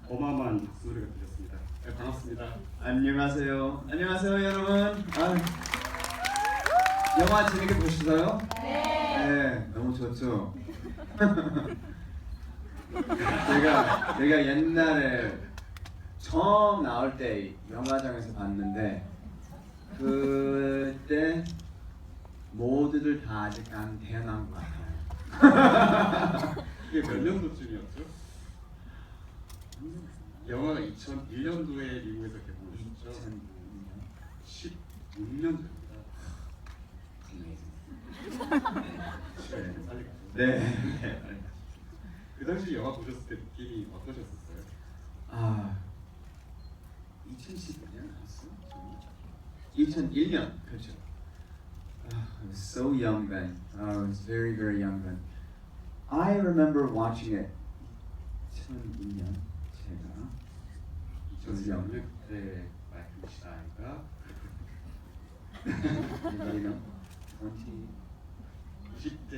어마어마한 박수소리가 들렸습니다. 네, 반갑습니다. 안녕하세요. 안녕하세요, 여러분. 영화 재밌게 보셨어요? 네, 너무 좋죠. 제가 옛날에 처음 나올 때 영화장에서 봤는데 그때 모두들 다 아직 안 태어난 것 같아요. 이게 몇 년도쯤이었죠? 영화가 2001년도에 미국에서 개봉했었죠. 16년 전입니다. 시간이 좀 빨리 가죠. 네. 그 당시 영화 보셨을 때 느낌이 어떠셨었어요? 2015년 나왔어? 2001년 그렇죠. I was so young then. I was very very young then. I remember watching it. 2002년 제가 2004년 그때 마이클 샤이가 Anybody know? 90대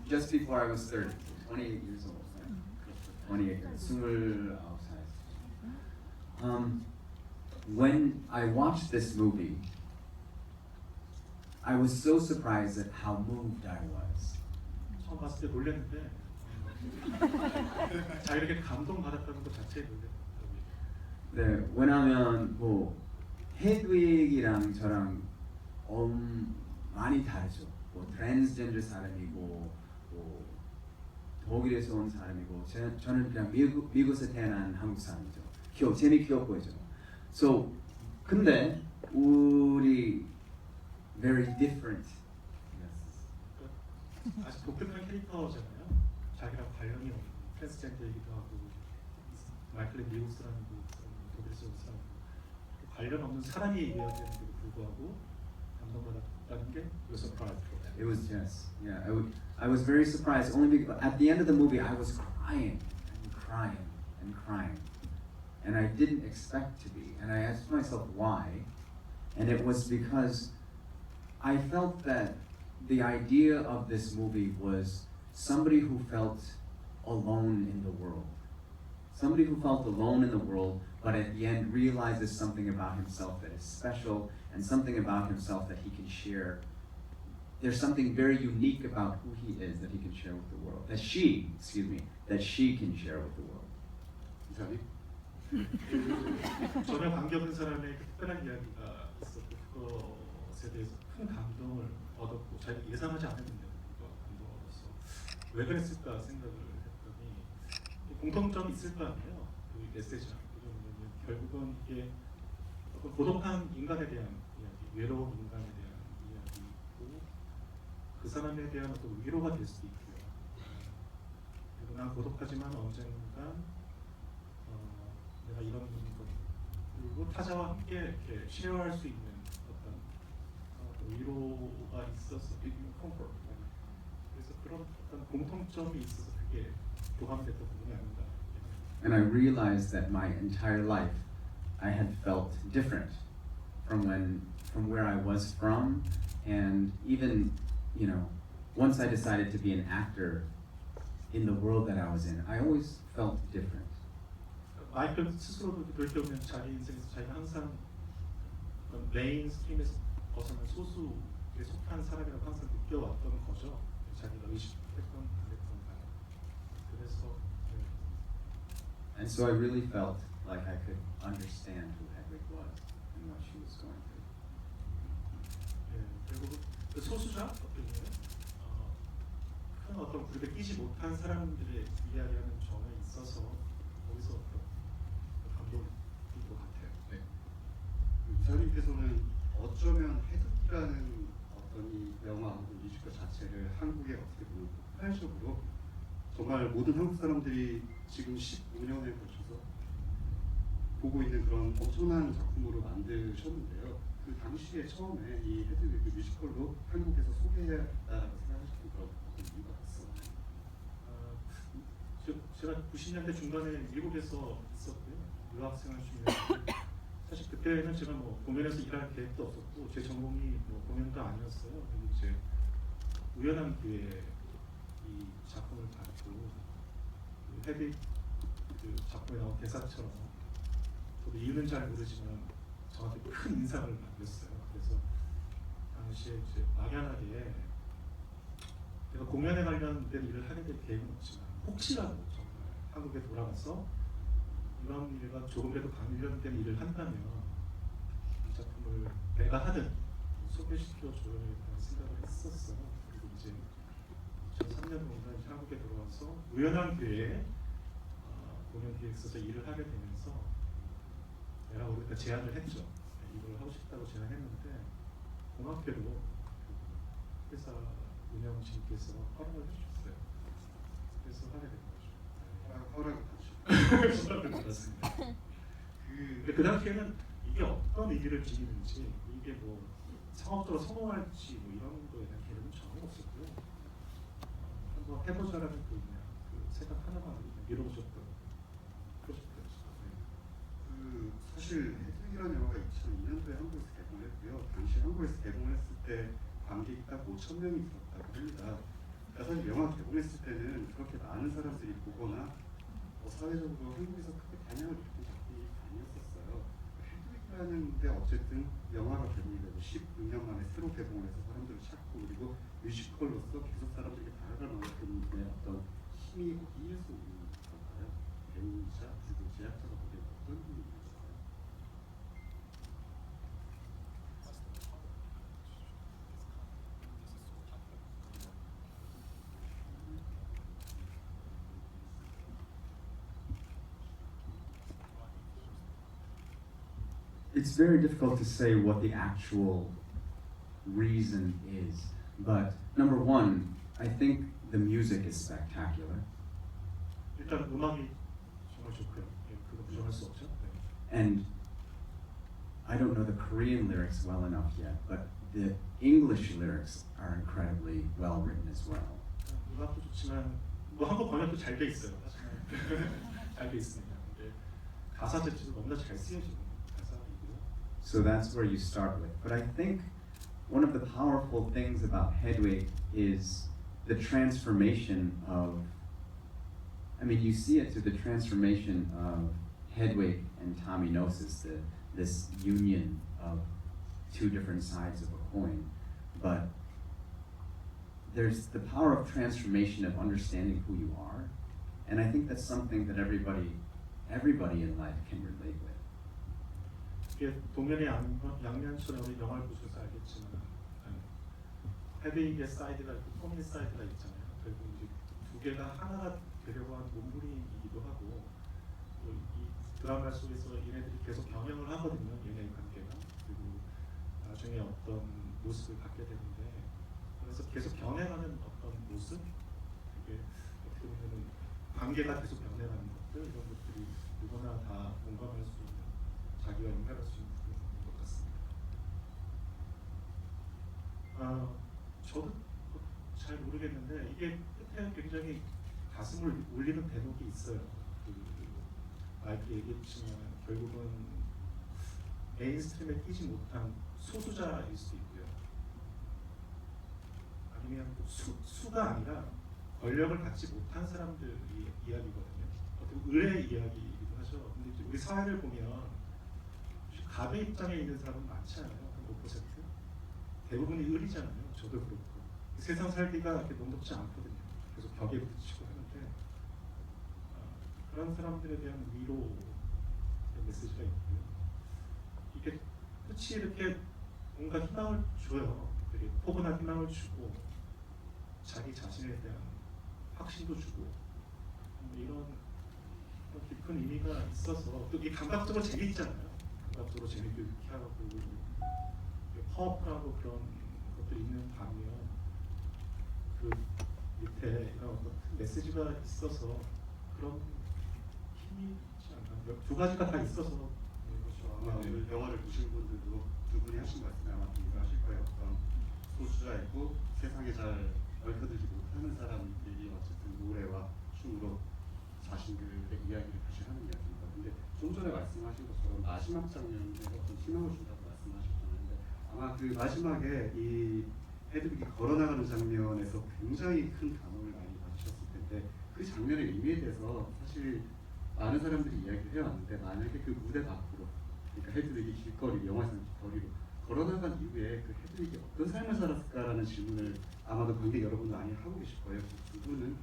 Just before I was 30, 28 years old. Right? 28 years. 29살. When I watched this movie, I was so surprised at how moved I was. 처음 봤을 때 놀랐는데 자 이렇게 감동받았다는 것 자체에 놀랐어요. 네, 왜냐면 뭐 헤드윅이랑 저랑 많이 다르죠. 뭐 트랜스젠더 사람이고 뭐 독일에서 온 사람이고 저는 그냥 미국에서 태어난 한국 사람이죠. 재미 귀여워 보이죠. So 근데 우리 very different. 아주 독특한 캐릭터잖아요. 자기랑 관련이 없는 트랜스젠더이기도 하고 마이클은 미국 사람이고 독일에서 온 사람이고 관련 없는 사람이 이어야 되는데도 불구하고 감동받았다는 게 서프라이즈예요. It was yeah. I was very surprised. Only because at the end of the movie, I was crying and crying and crying, and I didn't expect to be. And I asked myself why, and it was because I felt that the idea of this movie was somebody who felt alone in the world, somebody who felt alone in the world, but at the end realizes something about himself that is special and something about himself that he can share. There's something very unique about who he is that he can share with the world. That she can share with the world. 이사님? 전혀 관계없는 사람의 특별한 이야기가 있었고 그것에 대해서 큰 감동을 얻었고 자기가 예상하지 않았는데 감동을 얻어서 왜 그랬을까 생각을 했더니 공통점이 있을 거 아니에요. 그 메시지랑 그러면 결국은 이게 어떤 고독한 인간에 대한 이야기, 외로운 인간에 대한 이야기고 그 사람에 대한 어떤 위로가 될 수도 있고요. 그리고 난 고독하지만 언젠가 내가 이런 것 그리고 타자와 함께 이렇게 쉐어할 수 있는 어떤 위로가 있어서 컴포트 그래서 그런 어떤 공통점이 있어서 그게 교감됐던 부분이 아닌가. And I realized that my entire life I had felt different from where I was from, and even once I decided to be an actor in the world that I was in, I always felt different. 마이클 스스로도 돌이켜보면 자기 인생에서 자기가 항상 메인 스트림에서 벗어난 소수에 속한 사람이라고 항상 느껴왔던 거죠. 자기가 의식했던 안 했던 간. 그래서 And so I really felt like I could understand who Hedwig was and what she was going through. 그리고 그 소수자 큰 어떤 그룹에 끼지 못한 사람들의 이야기하는 점에 있어서 거기서 어떤 감동인 것 같아요. 네. 이사님께서는 어쩌면 해독이라는 어떤 이 영화 혹은 뮤지컬 자체를 한국에 어떻게 보면 폭발적으로 정말 모든 한국 사람들이 지금 15년에 걸쳐서 보고 있는 그런 엄청난 작품으로 만드셨는데요. 그 당시에 처음에 이 헤드윅 그 뮤지컬로 한국에서 소개해야라고 생각하셨던 그런 이유가 있었나요? 제가 90년대 중반에 미국에서 있었고요. 유학생활 중에 사실 그때는 제가 뭐 공연에서 일할 계획도 없었고 제 전공이 뭐 공연도 아니었어요. 그리고 이제 우연한 기회에 이 작품을 봤고 그 헤비 그 작품에 나온 대사처럼 저도 이유는 잘 모르지만 저한테 큰 인상을 남겼어요. 그래서 당시에 이제 막연하게 내가 공연에 관련된 일을 하게 될 계획은 없지만 혹시라도 정말 한국에 돌아가서 이런 일과 조금이라도 관련된 일을 한다면 이 작품을 내가 하든 소개시켜줘야겠다는 생각을 했었어요. 그리고 이제 2003년도인가 한국에 돌아와서 우연한 기회에 공연 기획사에서 일을 하게 되면서 내가 우리가 제안을 했죠. 이걸 하고 싶다고 제안했는데 고맙게도 그 회사 운영진께서 허락을 해주셨어요. 그래서 하게 된 거죠. 허락을 받으셨고 허락을 받았습니다. 그 당시에는 이게 어떤 의미를 지니는지 이게 뭐 상업적으로 성공할지 뭐 이런 거에 대한 계획은 전혀 없었고요. 한번 해보자라는 그 생각 하나만으로 이루어졌던 프로젝트였어요. 그 사실 헤드윅이라는 영화가 2002년도에 한국에서 개봉했고요. 당시 한국에서 개봉했을 때 관객이 딱 5,000명이 들었다고 합니다. 그러니까 사실 영화 개봉했을 때는 그렇게 많은 사람들이 보거나 사회적으로 한국에서 크게 반향을 일으킨 작품이 아니었었어요. 헤드윅이라는 데 어쨌든 영화가 개봉이 되고 16년 만에 새로 개봉을 해서 사람들을 찾고 그리고 뮤지컬로서 계속 사람들에게 다가갈 만큼의 어떤 힘이 어디에서 오는 걸까요? 배우이자 그리고 제작자가 보기에 어떤 힘이 있을까요? It's very difficult to say what the actual reason is, but number one, I think the music is spectacular, 일단 음악이 정말 좋고요. 예, 그거 부정할 수 없죠. 네. and I don't know the Korean lyrics well enough yet, but the English lyrics are incredibly well written as well. 음악도 좋지만 뭐 한국 번역도 잘 돼 있어요. 잘 돼 있습니다. 근데 가사 자체도 너무나 잘 쓰여지는 가사이고요. So that's where you start with. But I think one of the powerful things about Hedwig is the transformation of, I mean, you see it through the transformation of Hedwig and Taminosis, this union of two different sides of a coin. But there's the power of transformation of understanding who you are. And I think that's something that everybody in life can relate with. 이게 동면의 양면처럼 우리 영화를 보셔서 알겠지만 헤드윅의 사이드가 있고 토미의 사이드가 있잖아요. 결국 이제 두 개가 하나가 되려고 하는 몸부림이기도 하고 또 이 드라마 속에서 얘네들이 계속 경영을 하거든요. 얘네의 관계가. 그리고 나중에 어떤 모습을 갖게 되는데 그래서 계속 변해가는 어떤 모습 그게 어떻게 보면 관계가 계속 변해가는 것들 이런 것들이 누구나 다 공감할 수 있는 자기가 인간할 수 있는 부분인 것 같습니다. 저도 잘 모르겠는데 이게 끝에 굉장히 가슴을 울리는 대목이 있어요. 마이크 얘기했지만 결국은 메인스트림에 끼지 못한 소수자일 수도 있고요. 아니면 수가 아니라 권력을 갖지 못한 사람들의 이야기거든요. 어떻게 의뢰의 이야기이기도 하죠. 근데 이제 우리 사회를 보면 갑의 입장에 있는 사람은 많지 않아요. 한 5%? 대부분이 을이잖아요. 저도 그렇고. 세상 살기가 이렇게 녹록지 않거든요. 계속 벽에 부딪히고 하는데 그런 사람들에 대한 위로의 메시지가 있고요. 이게 끝이 이렇게 뭔가 희망을 줘요. 되게 포근한 희망을 주고 자기 자신에 대한 확신도 주고 이런 깊은 의미가 있어서 또 이게 감각적으로 재미있잖아요. 감각적으로 재밌게 하고 파워풀하고 그런 것들이 있는 반면 그 밑에 이런 어떤 메시지가 있어서 그런 힘이 있지 않나. 두 가지가 다 있어서 그렇죠. 아마 오늘 영화를 보신 분들도 두 분이 하신 말씀에 아마 동의하실 거예요. 어떤 소수자 있고 세상에 잘 얽혀들지 못하는 사람들이 어쨌든 노래와 춤으로 자신들의 이야기를 다시 하는 이야기입니다. 근데 좀 전에 말씀하신 것처럼 마지막 장면에 어떤 희망을 준다고 말씀하셨잖아요. 근데 아마 그 마지막에 이 헤드윅이 걸어나가는 장면에서 굉장히 큰 감흥을 많이 그 장면의 의미에 대해서 사실 많은 사람들이 이야기를 해왔는데 만약에 그 무대 밖으로 그러니까 헤드윅이 길거리 영화에서는 길거리로 걸어나간 이후에 그 헤드윅이 어떤 삶을 살았을까라는 질문을 아마도 관객 여러분 많이 하고 계실 거예요. 두 분은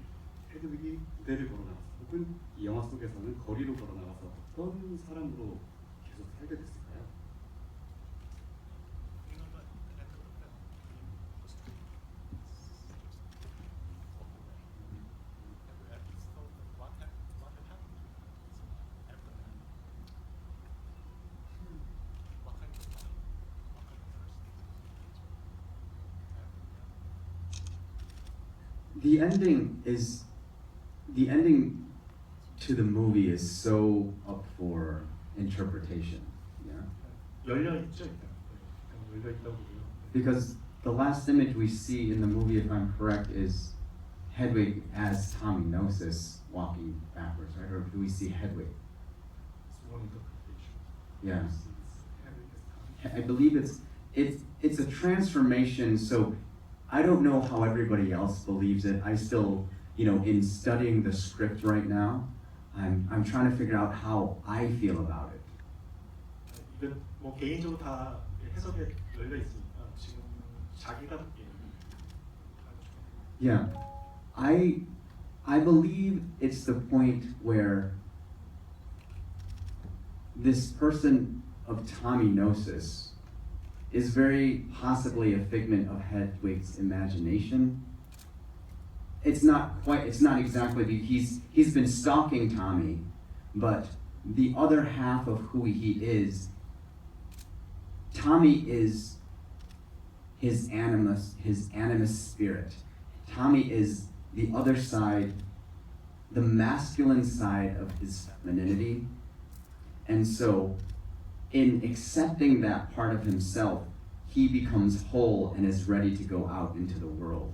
헤드윅이 무대를 걸어나가서 혹은 이 영화 속에서는 거리로 걸어나가서 어떤 사람으로 계속 살게 됐을까요? The ending to the movie is so up for interpretation. Yeah. 열려 있죠 일단. 열려 있다고 보고요. Because the last image we see in the movie, if I'm correct, is Hedwig as Tommy Gnosis walking backwards, right? Or do we see Hedwig? It's one interpretation. Yeah. It's I believe it's a transformation. So I don't know how everybody else believes it. I still, in studying the script right now, I'm trying to figure out how I feel about it. 이건 뭐 개인적으로 다 해석에 열려 있으니까 지금 자기가 듣기에는 Yeah, I believe it's the point where this person of Tommy Gnosis is very possibly a figment of Hedwig's imagination. It's not exactly, he's been stalking Tommy, but the other half of who he is, Tommy is his animus spirit. Tommy is the other side, the masculine side of his femininity. And so, in accepting that part of himself, he becomes whole and is ready to go out into the world.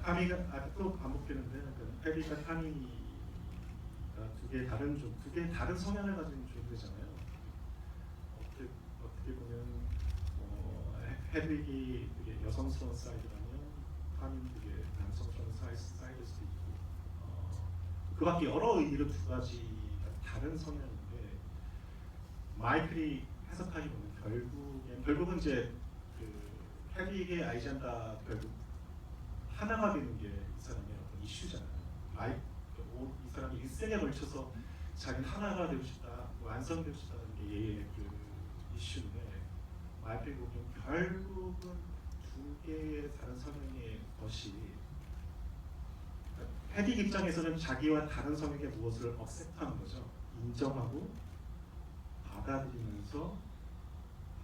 타미가 또 반복되는데 헤비가 타미가 두 개의 다른 성향을 가진 존재잖아요. 어떻게 보면 헤드윅이 되게 여성스러운 사이드라면 타미는 되게 남성스러운 사이드일 수도 있고 그밖에 여러 의미로 두 가지가 다른 성향인데 마이클이 해석하기 보면 결국은 이제 그 헤드윅의 아이젠다 결국 하나가 되는 게 이 사람의 어떤 이슈잖아요. 이 사람이 일생에 걸쳐서 자기는 하나가 되고 싶다, 완성되고 싶다는 게 얘의 그 이슈인데 마이클이 보면 결국은 두 개의 다른 성향의 것이 헤딕 입장에서는 자기와 다른 성향의 무엇을 억셉트하는 거죠. 인정하고 받아들이면서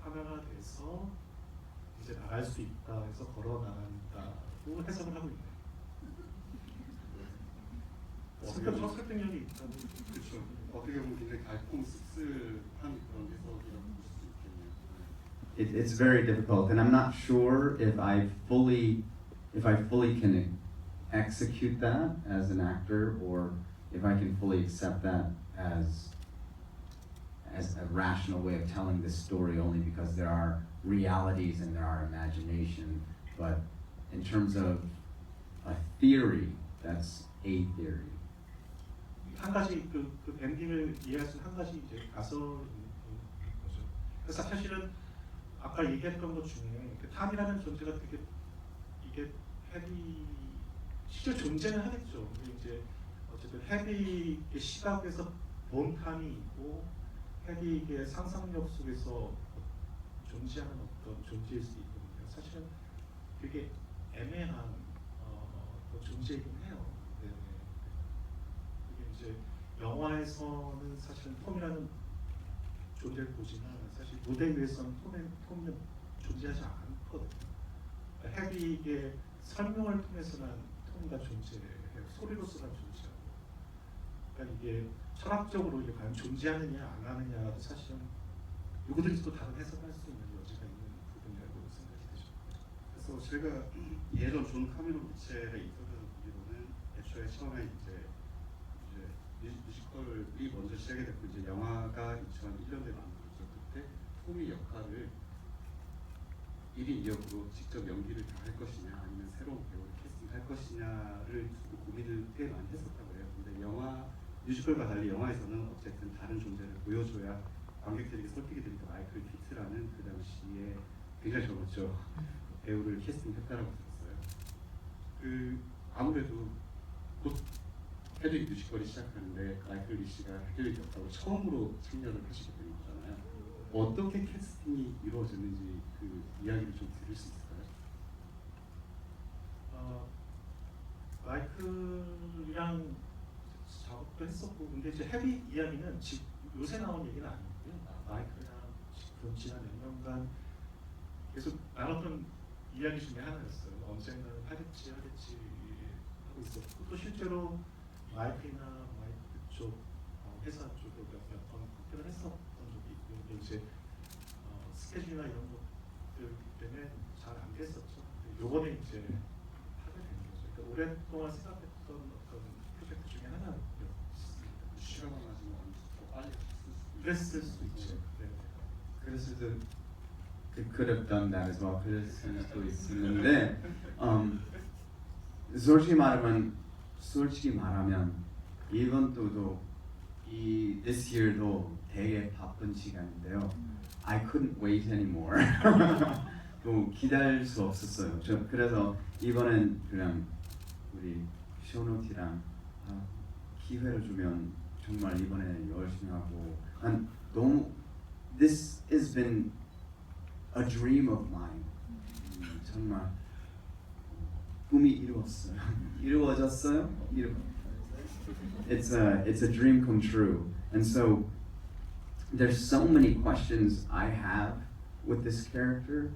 하나가 돼서 이제 나갈 수 있다 해서 걸어 나간다고 해석을 하고 있네요. 설득력이 있다는 그렇죠. 어떻게 보면 굉장히 달콤 씁쓸한 그런 해석이라고 볼 수 있겠네요. It's very difficult, and I'm not sure if I fully can execute that as an actor, or if I can fully accept that as a rational way of telling this story, only because there are realities and there are imagination. But in terms of a theory, that's a theory. 한 가지 그 엔딩을 이해할 수 있는 한 가지 이제 가설인 거죠. 그래서 사실은 아까 얘기했던 것 중에 그 탐이라는 존재가 되게 이게 헤비 실제 존재는 하겠죠. 근데 이제 어쨌든 헤비의 시각에서 본 탐이 있고 헤비의 상상력 속에서 존재하는 어떤 존재일 수도 있거든요. 사실은 되게 애매한 존재이긴 해요. 네. 이제 영화에서는 사실은 톰이라는 존재를 보지만 사실 무대 위에서는 톰은 존재하지 않거든요. 헤비의 설명을 통해서만 톰이가 존재해요. 소리로서만 존재하고. 그러니까 이게 철학적으로 이게 과연 존재하느냐 안 하느냐도 사실은 누구든지 또 다른 해석할 수 있는 여지가 있는 부분이라고 생각이 되죠. 그래서 제가 예전 존 카메론 미첼의 인터뷰에서 보기로는 애초에 처음에 이제 뮤지컬이 먼저 시작이 됐고 이제 영화가 2001년에 만들어졌을 때 톰의 역할을 1인 2역으로 직접 연기를 다 할 것이냐 아니면 새로운 배우를 캐스팅할 것이냐를 두고 고민을 꽤 많이 했었다고 해요. 근데 영화 뮤지컬과 달리 영화에서는 어쨌든 다른 존재를 보여줘야 관객들에게 설득이 되니까 마이클 피트라는 그 당시에 굉장히 젊었죠 배우를 캐스팅했다라고 들었어요. 그 아무래도 곧 헤드윅 뮤지컬이 시작하는데 마이클 리시가 헤드윅이 없다고 처음으로 참여를 하시게 되는 거잖아요. 어떻게 캐스팅이 이루어졌는지 그 이야기를 좀 들을 수 있을까요? 마이클이랑 작업도 했었고, 근데 이제 헤비 이야기는 지금 요새 나온 얘기는 아니고요. 마이클이랑 지금 지난 몇 년간 계속 나눴던 이야기 중에 하나였어요. 언젠가는 하겠지 하고 있었고, 또 실제로 마이클이나 마이클 쪽 회사 쪽으로 몇 번 컨택을 했었던 적이 있고, 근데 이제 스케줄이나 이런 것들 때문에 잘 안 됐었죠. 근데 요번에 이제 하게 된 거죠. 그러니까 오랫동안 생각했던 어떤 프로젝트 중에 하나였습니다. 시간만 가지고 더 빨리 그랬을 수도 있죠. 네. 그랬을 수도 could have done that as well. 그랬을 수도 있는데 솔직히 말하면 이번 또도 이 this year도 되게 바쁜 시간인데요. I couldn't wait anymore. 또 기다릴 수 없었어요. 그래서 이번엔 그냥 우리 쇼노티랑 기회를 주면 정말 이번에 열심히 하고 너무 this has been a dream of mine. 정말 꿈이 이루어졌어요. It's a dream come true. And so there's so many questions I have with this character.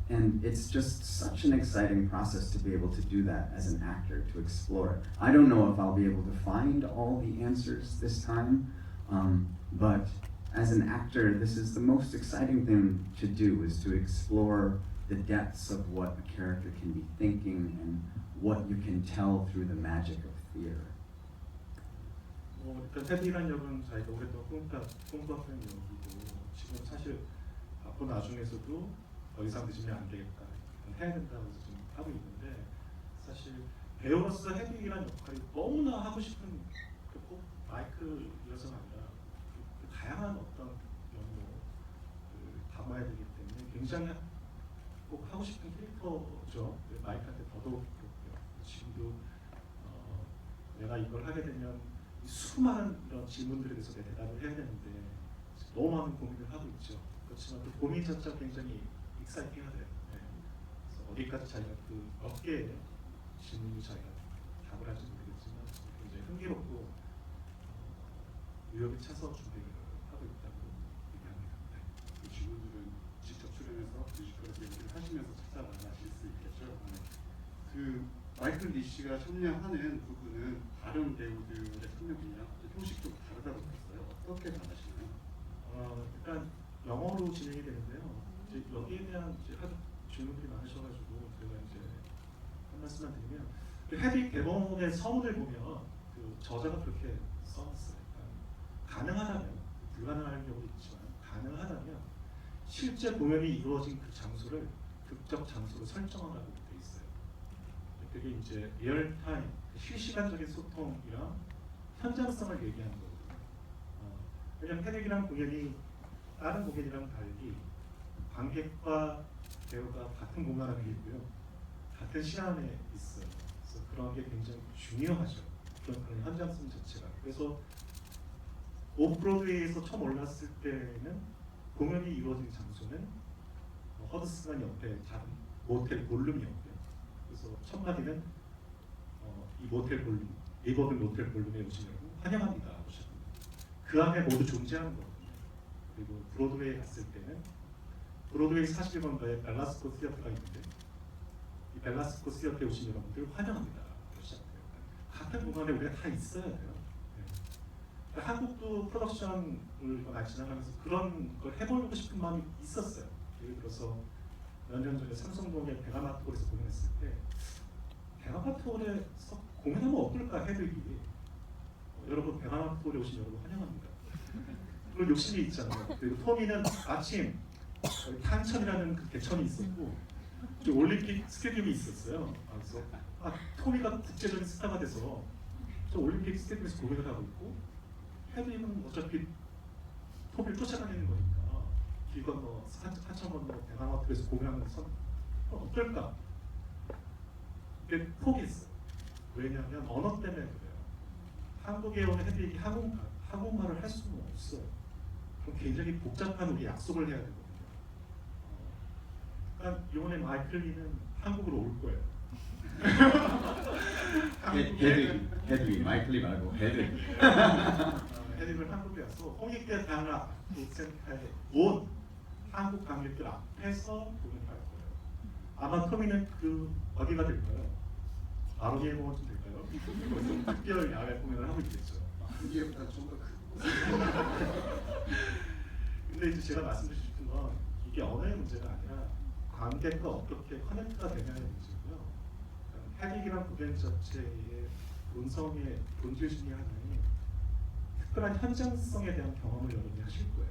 And it's just such an exciting process to be able to do that as an actor, to explore it. I don't know if I'll be able to find all the answers this time, but as an actor, this is the most exciting thing to do, is to explore the depths of what a character can be thinking and what you can tell through the magic of theater. 일단 헤비란 역은 저희가 오랫동안 꿈꿨던 역이고, 지금 사실 바쁜 와중에서도 더 이상 늦으면 안 되겠다, 해야 된다고 해서 지금 하고 있는데, 사실 배우로서 헤비란 역할이 너무나 하고 싶은 꼭 마이클이어서가 아니라 그 다양한 어떤 면모를 담아야 되기 때문에 굉장히 꼭 하고 싶은 캐릭터죠. 마이클한테 더더욱 그렇고요. 지금도 내가 이걸 하게 되면 수많은 이런 질문들에 대해서 내가 대답을 해야 되는데 너무 많은 고민을 하고 있죠. 그렇지만 그 고민 자체가 굉장히 익사이팅하대요. 네. 그래서 어디까지 자기가 그 몇 개의 질문을 자기가 답을 할지 모르겠지만 굉장히 흥미롭고 의욕이 차서 준비를 하고 있다고 얘기합니다. 네. 그 질문들은 직접 출연해서 뮤지컬에서 연기를 하시면서 찾아나가실 수 있겠죠. 그 마이클 리시가 참여하는 부분은 다른 배우들의 참여 분야 형식 좀 다르다고 들었어요. 어떻게 다르시나요? 일단 영어로 진행이 되는데요. 이제 여기에 대한 이제 하도 질문들이 많으셔가지고 제가 이제 한 말씀만 드리면, 그 헤비 개봉의 서문을 보면 그 저자가 그렇게 써놨어요. 가능하다면, 불가능한 경우도 있지만 가능하다면 실제 공연이 이루어진 그 장소를 극적 장소로 설정하라고 돼 있어요. 그게 이제 리얼타임, 실시간적인 소통이랑 현장성을 얘기하는 거거든요. 왜냐면 헤릭이랑 공연이 다른 공연이랑 달리 관객과 배우가 같은 공간 안에 있고요, 같은 시간에 있어요. 그래서 그런 게 굉장히 중요하죠. 그런 현장성 자체가. 그래서 오프브로드웨이에서 처음 올랐을 때는 공연이 이루어진 장소는 허드슨강 옆에 작은 모텔 볼룸이었고요. 그래서 첫 마디는 이 모텔 볼룸, 리버블 모텔 볼룸에 오신 여러분 환영합니다 하셨습니다. 그 안에 모두 존재하는 거거든요. 그리고 브로드웨이 갔을 때는 브로드웨이 41번가에 벨라스코 시어터가 있는데 이 벨라스코 시어터에 오신 여러분들 환영합니다 시작돼요. 같은 공간에 우리가 다 있어야 돼요. 네. 한국도 프로덕션을 많이 지나가면서 그런 걸 해보고 싶은 마음이 있었어요. 예를 들어서 몇 년 전에 삼성동의 베가마트홀에서 공연했을 때 베가마트홀에서 공연하면 어떨까 헤드윅이 여러분 베가마트홀에 오신 여러분 환영합니다. 그런 욕심이 있잖아요. 그리고 토미는 아침 탄천이라는 그 개천이 있었고 저 올림픽 스테디움이 있었어요. 그래서 토미가 국제적인 스타가 돼서 저 올림픽 스테디움에서 공연을 하고 있고 헤드윙은 어차피 토미를 쫓아다니는 거니까 길 건너 산천 건너 대강마트에서 공연하면서 어떨까? 근데 포기했어요. 왜냐하면 언어 때문에 그래요. 한국에 온 헤드윙이 한국말을 할 수는 없어요. 그럼 굉장히 복잡한 우리 약속을 해야 되거든요. 그러니까 이번에 마이클리는 한국으로 올 거예요. 헤드위 마이클리 말고 헤드위. 헤드윙을 한국에 와서 홍익대 단합 센터에 온 한국 관객들 앞에서 공연할 거예요. 아마 토미는 그 어디가 될까요? 마로니에 공원쯤 될까요? 거기서 특별 야외 공연을 하고 있겠죠. 이게보다 좀 더 큰. 근데 이제 제가 말씀드리고 싶은 건 이게 언어의 문제가 아니라 관객과 어떻게 커넥트가 되냐의 문제고요. 헤딩이란 구경 자체의 본성의 본질 중에 하나는 특별한 현장성에 대한 경험을 여러분이 하실 거예요.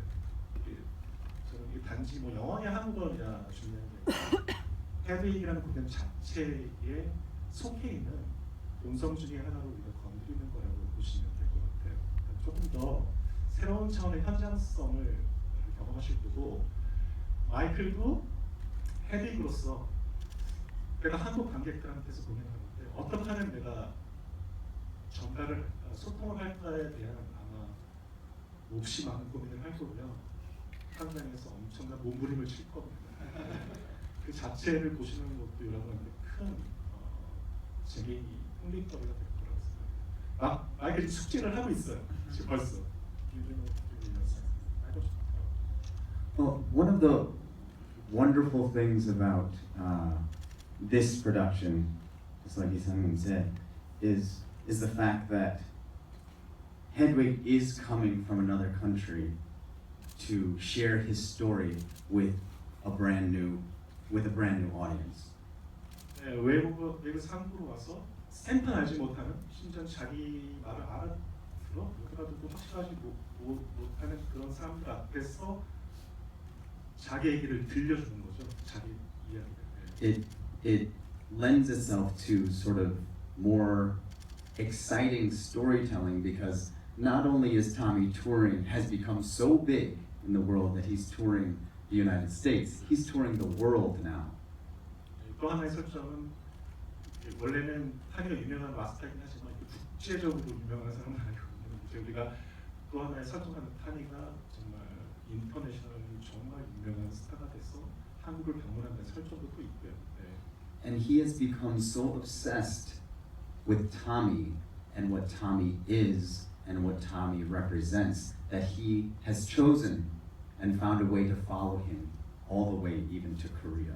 저는 이게 단지 뭐 영어냐 한국어냐 중요한 게 아니라 헤딩이라는 구경 자체에 속해 있는 본성 중에 하나로 우리가 건드리는 거라고 보시면 될 것 같아요. 조금 더 새로운 차원의 현장성을 경험하실 거고 마이클도 헤딩으로서 내가 한국 관객들한테서 공연하는데 어떻게 하면 내가 전달을 할까, 소통을 할까에 대한 아마 몹시 많은 고민을 할 거고요. 현장에서 엄청난 몸부림을 칠 겁니다. 그 자체를 보시는 것도 여러분한테 큰 재미, 흥미거리가 될 거라고 생각합니다. 마이클이 숙제를 하고 있어요. 지금 벌써. Well, one of the wonderful things about this production, just like Isang said, is the fact that Hedwig is coming from another country to share his story with a brand new audience. 네, 외국에서 한국으로 와서 스탬프 알지 못하는 심지어 자기 말을 알아들어 그러더라도 확실하지 못하는 그런 사람들 앞에서 자기 얘기를 들려주는 거죠. 자기 이야기를. It lends itself to sort of more exciting storytelling because not only is Tommy touring, has become so big in the world that he's touring the United States, he's touring the world now. 또 하나의 설정은 원래는 타니가 유명한 마스터이긴 하지만 국제적으로 유명한 사람은 아니거든요. 이제 우리가 또 하나의 설정하는 타니가 정말 인터내셔널 정말 유명한 스타가 돼서 한국을 방문한다는 설정도 또 있고요. 네. And he has become so obsessed with Tommy and what Tommy is and what Tommy represents that he has chosen and found a way to follow him all the way even to Korea.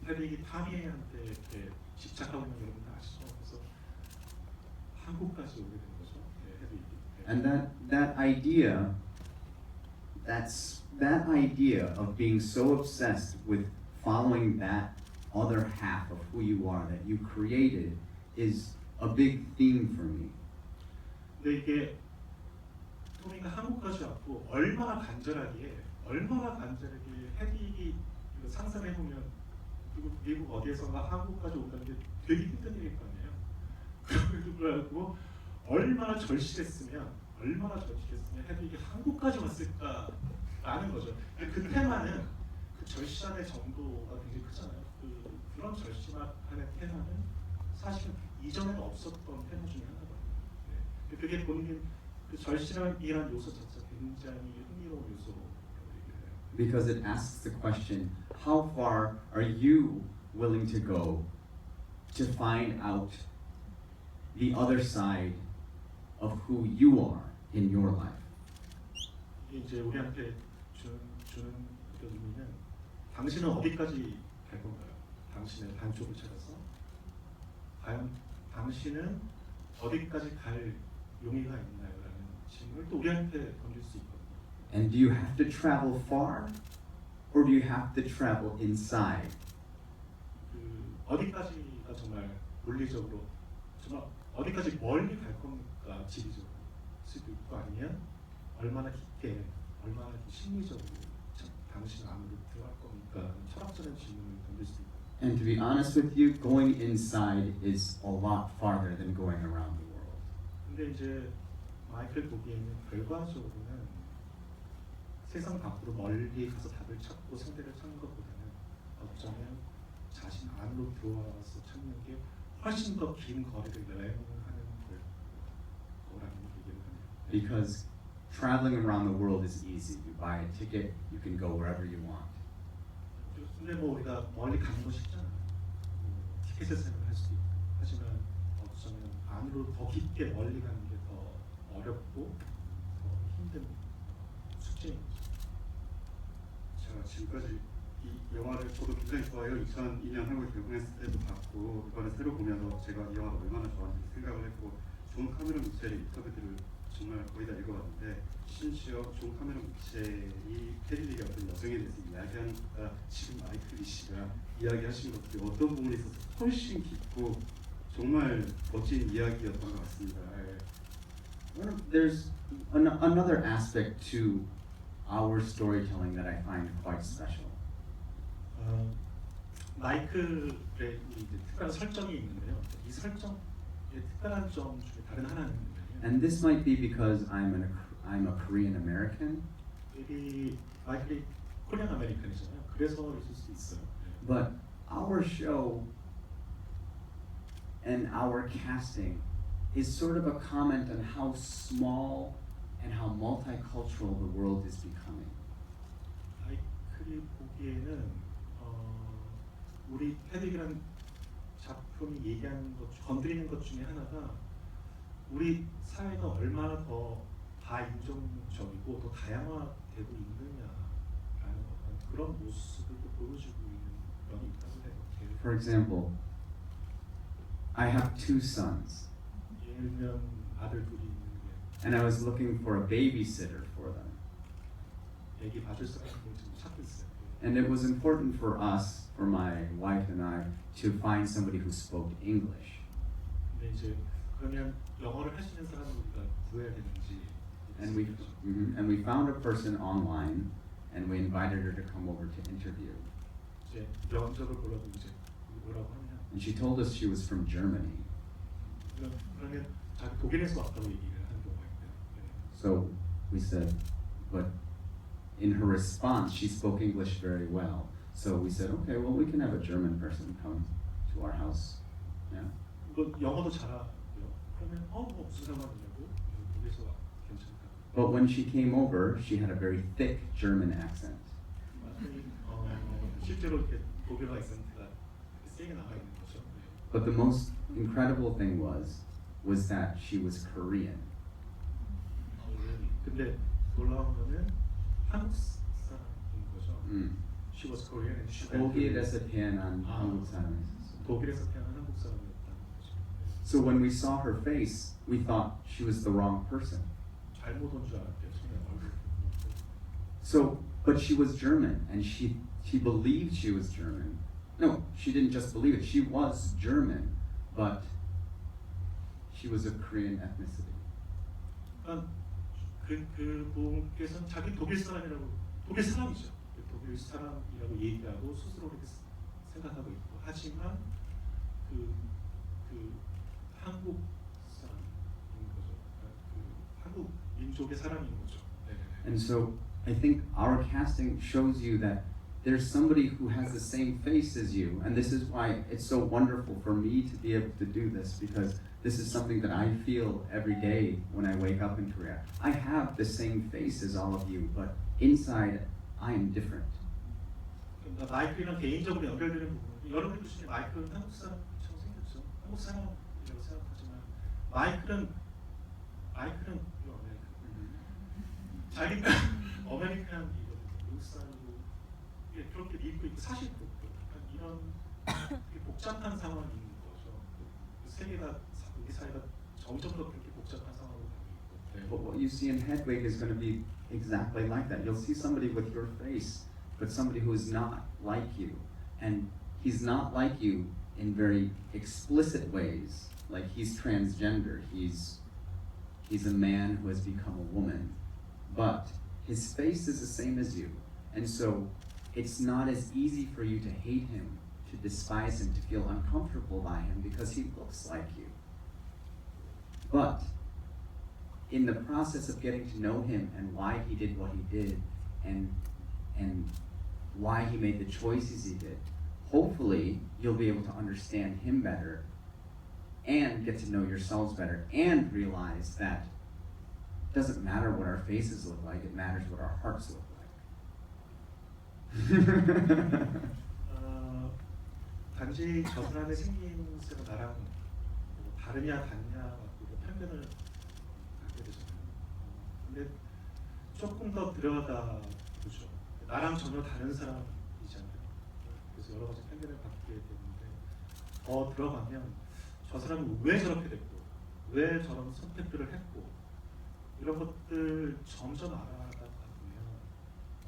헤딩이 타미한테 이렇게 집착하고 있는 여러분 다 아시죠? 그래서 한국까지 오게 된 거죠. 네, 헤딩이. And that idea of being so obsessed with following that other half of who you are that you created is a big theme for me. 근데 이게 토미가 한국까지 왔고 얼마나 간절하게 헤딩이 상상해 보면 그리고 미국 어디에선가 한국까지 온다는 게 되게 힘든 일일 거 아니에요. 그럼에도 불구하고 얼마나 절실했으면 헤딩이 한국까지 왔을까라는 거죠. 그 테마는 그 절실함의 정도가 굉장히 크잖아요. 그런 절실함의 테마는 사실은 이전에는 없었던 테마 중에 하나거든요. 네. 그게 본인 그 절실함이라는 요소 자체가 굉장히 흥미로운 요소라고 얘기를 해요. Because it asks the question, how far are you willing to go to find out the other side of who you are in your life? 이게 이제 우리한테 주는 그 의미는 당신은 어디까지 갈 건가요? 당신의 반쪽을 찾아서 과연 당신은 어디까지 갈 용의가 있나요? 라는 질문을 또 우리한테 던질 수 있거든요. And do you have to travel far or do you have to travel inside? 그 어디까지가 정말 물리적으로 정말 어디까지 멀리 갈 겁니까? 지리적으로 수도 있고 아니면 얼마나 깊게 얼마나 심리적으로 당신 안으로 들어갈 겁니까? 철학적인 질문을 던질 수 있고. And to be honest with you, going inside is a lot farther than going around the world. 근데 이제 마이클 보기에는 결과적으로는 세상 밖으로 멀리 가서 답을 찾고 상대를 찾는 것보다는 어쩌면 자신 안으로 들어와서 찾는 게 훨씬 더 긴 거리를 여행하는 거라는 얘기를 하네요. Because traveling around the world is easy. You buy a ticket, you can go wherever you want. 근데 뭐 우리가 멀리 가는 거 쉽잖아. 티켓을 사용할 수도 있고. 하지만 어쩌면 안으로 더 깊게 멀리 가는 게 더 어렵고 더 힘든 숙제인 거죠. 제가 지금까지 이 영화를 저도 굉장히 좋아해요. 2002년 한국에 개봉했을 때도 봤고 이번에 새로 보면서 제가 이 영화를 얼마나 좋아하는지 생각을 했고 존 카메론 미첼의 인터뷰들을 정말 거의 다 읽어봤는데 심지어 존 카메론 미첼이 캐릴리가 어떤 여성에 대해서 이야기하는 것보다 지금 마이클 씨가 이야기하신 것들이 어떤 부분에 있어서 훨씬 깊고 정말 멋진 이야기였던 것 같습니다. 예. There's another aspect to our storytelling that I find quite special. 마이클의 이제 특별한 설정이 있는데요. 이 설정의 특별한 점 중에 다른 하나는 And this might be because I'm a Korean American, 이 마이클이 코리안 아메리칸이잖아요. 그래서 있을 수 있어요. but our show and our casting is sort of a comment on how small and how multicultural the world is becoming. 마이클이 보기에는 우리 패딕이라는 작품이 얘기하는 것, 건드리는 것 중에 하나가 우리 사회가 얼마나 더 다인종적이고 더 다양화되고 있느냐라는 어떤 그런 모습을 또 보여주고 있는 면이 있다고 생각해요. For example, I have two sons, 예를 들면 아들 둘이 있는데 and I was looking for a babysitter for them. 애기 봐줄 사람을 지금 찾고 있어요. And it was important for us, for my wife and I, to find somebody who spoke English. 근데 이제 그러면 영어를 할 수 있는 사람을 우리가 구해야 되는지. And we found a person online, and we invited her to come over to interview. 이제 면접을 보려고 이제 뭐라고 하냐. And she told us she was from Germany. 그러면 자기 독일에서 왔다고 얘기를 하는 경우가 있대요. So we said, but in her response, she spoke English very well. So we said, okay, well, we can have a German person come to our house. Yeah. 너 영어도 잘하고요. 그러면 뭐 무슨 상관이냐고 독일에서 괜찮다. But when she came over, she had a very thick German accent. 실제로 이렇게 독일어 액센트가 세게 나와 있는 거죠. But the most incredible thing was that she was Korean. 근데 놀라운 거는 한국 사람인 거죠. She was Korean and she went to 독일에서 태어난 한국 사람이었어요. 독일에서 태어난 한국 사람이었다는 거죠. So when we saw her face, we thought she was the wrong person. 잘못 온 줄 알았대요. 처음에 얼굴. So, but she was German, and she believed she was German. No, she didn't just believe it. She was German, but she was of Korean ethnicity. 그 분께서는 자기 독일 사람이라고 독일 사람이죠. 독일 사람이라고 얘기하고 스스로 그렇게 생각하고 있고 하지만 그 한국 사람인 거죠. 그 한국 민족의 사람인 거죠. And so I think our casting shows you that there's somebody who has the same face as you, and this is why it's so wonderful for me to be able to do this, because this is something that I feel every day when I wake up in Korea. I have the same face as all of you, but inside I am different. 그러니까 마이클이랑 개인적으로 연결되는 부분. 여러분이 보시면 마이클은 한국 사람처럼 생겼죠. 한국 사람이라고 생각하지만 마이클은 자기 어메리칸이거든요. 미국 사람이고 그렇게 믿고 있고 사실 이런 복잡한 상황인 거죠. 그 세계가 우리 사회가 점점 더 그렇게 복잡한 상황으로 가고 있고. But what you see in Hedwig is going to be exactly like that. You'll see somebody with your face, but somebody who is not like you. And he's not like you in very explicit ways, like he's transgender, he's a man who has become a woman. But his face is the same as you, And so it's not as easy for you to hate him, to despise him, to feel uncomfortable by him because he looks like you. But in the process of getting to know him and why he did what he did and why he made the choices he did, hopefully you'll be able to understand him better and get to know yourselves better and realize that it doesn't matter what our faces look like, it matters what our hearts look like. 단지 저 사람의 생김새가 나랑 뭐 다르냐 같냐 갖고 편견을 갖게 되잖아요. 근데 조금 더 들여다 보죠. 나랑 전혀 다른 사람이잖아요. 그래서 여러 가지 편견을 갖게 되는데 더 들어가면 저 사람은 왜 저렇게 됐고 왜 저런 선택들을 했고 이런 것들 점점 알아가다 보면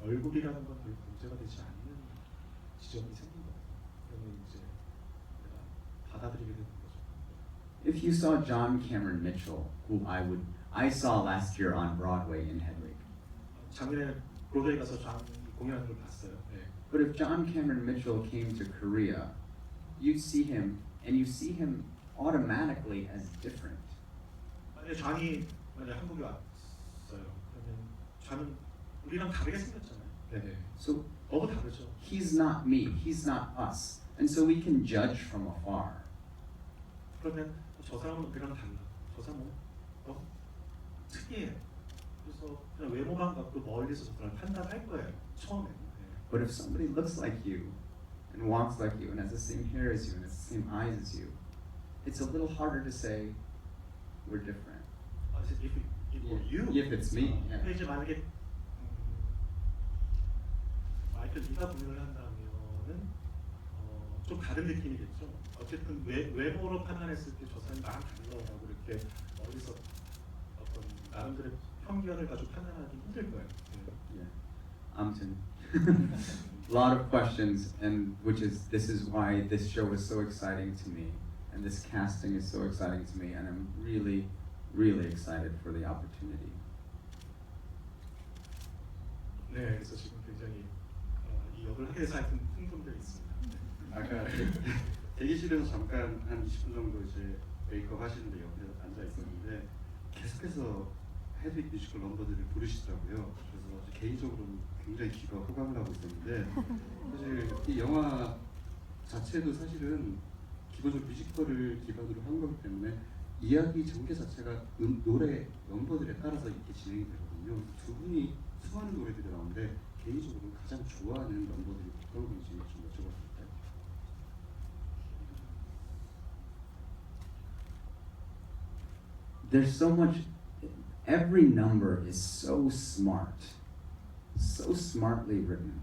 얼굴이라는 건 별로 문제가 되지 않는 지점이 생긴 거예요. 그러면 이제 내가 받아들이게 되는 거죠. If you saw John Cameron Mitchell, who I saw last year on Broadway in Hedwig, 작년에 브로드웨이 가서 공연하는 걸 봤어요. 네. but if John Cameron Mitchell came to Korea, you'd see him and you see him automatically as different. 만약에 좌이 한국에 왔어요. 그러면 좌는 우리랑 다르게 생겼잖아요. 네. So 너무 다르죠. he's not me, he's not us. And so we can judge from afar. 그러면 저 사람은 우리랑 달라. 저 사람은 특이해. 그래서 그냥 외모만 갖고 멀리서 저 사람을 판단할 거예요. 처음에. But if somebody looks like you and walks like you and has the same hair as you and has the same eyes as you, it's a little harder to say we're different. If it's me, yeah. 근데 이제 만약에 마이클 네가 공연을 한다면은 좀 다른 느낌이겠죠. 어쨌든 외모로 판단했을 때 저 사람이 나랑 달라라고 이렇게 어디서 어떤 나름대로 편견을 가지고 판단하기 힘들 거예요. Yeah. 아무튼 a lot of questions, and this is why this show is so exciting to me, and this casting is so exciting to me, and I'm really, really excited for the opportunity. 네, 그래서 지금 굉장히 이 역을 하게 돼서 하여튼 흥분되어 있습니다. 아까 대기실에서 잠깐 한 20분 정도 이제 메이크업 하시는데 옆에 앉아 있었는데 계속해서 헤드윅 뮤지컬 넘버들을 부르시더라고요. 그래서 개인적으로는 굉장히 귀가 호강을 하고 있었는데 사실 이 영화 자체도 사실은 기본적으로 뮤지컬을 기반으로 한 거기 때문에 이야기 전개 자체가 노래 넘버들에 따라서 이렇게 진행이 되거든요. 두 분이 수많은 노래들이 나오는데 개인적으로 가장 좋아하는 넘버들이 어떤 건지 좀 여쭤봐도 될까요? There's so much, every number is so smart, so smartly written.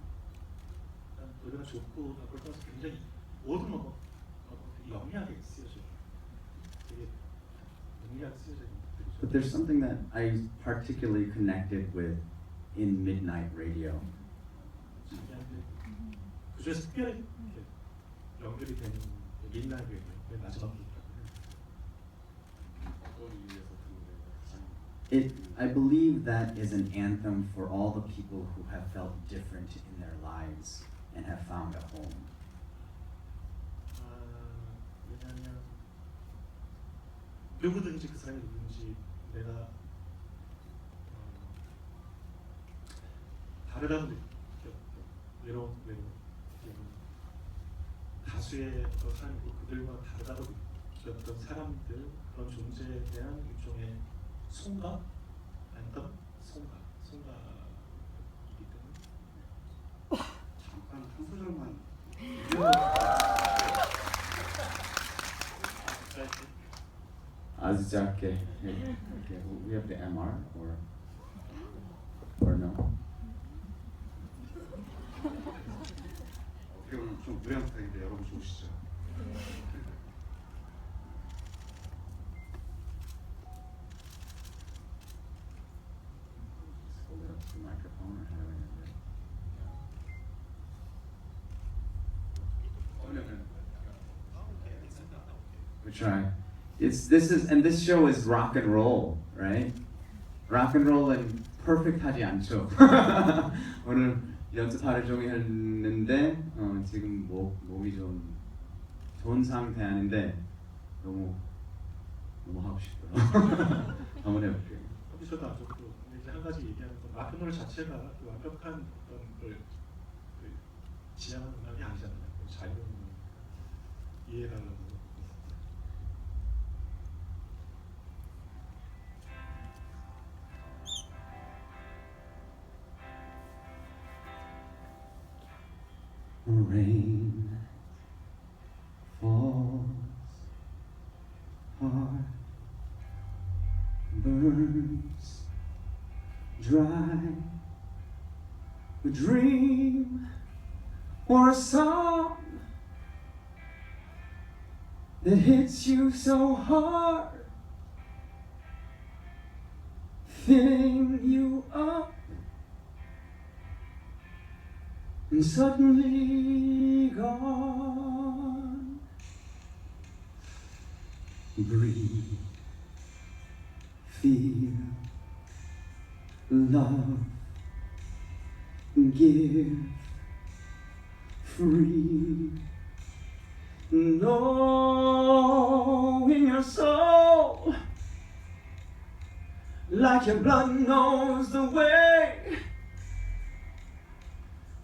노래가 좋고 그걸 떠나서 굉장히 모든 거 영리하게 쓰여져요. 되게 영리하게 쓰여져 있는 것들이죠. But there's something that I particularly connected with in Midnight Radio. 그중에서 특별히 이렇게 연결이 되는 민나이의 맨 마지막 부분. 어떤 이유에서 그 노래가 가장 I believe that is an anthem for all the people who have felt different in their lives and have found a home. 왜냐하면 누구든지 그 사람이 누군지 내가 다르다고 느꼈고 외로운 다수의 어떤 사람이고 그들과 다르다고 느꼈던 사람들 그런 존재에 대한 일종의 송가? 안감? 송가이기 때문에 잠깐 한 소절만 아주 짧게. Okay, we have the MR or no? 어떻게 보면 좀 무례한 스타일인데 여러분 좋으시죠? Hold it up to the microphone or how do I do it? We try. This show is rock and roll, right? Rock and roll and perfect 하지 않죠. 오늘 연습 하루 종일 했는데 지금 몸이 좀 좋은 상태 아닌데 너무 하고 싶어요. 한번 해볼게요. 컨디션도 안 좋고 근데 이제 한 가지 얘기하는 건 락앤롤 자체가 그 완벽한 어떤 걸 그 지향하는 음악이 아니잖아요. 그 자유로운 이해해달라고. Rain falls hard, burns dry. A dream or a song that hits you so hard, filling you up, and suddenly gone. Breathe, feel, love, give, free. Know in your soul, like your blood knows the way,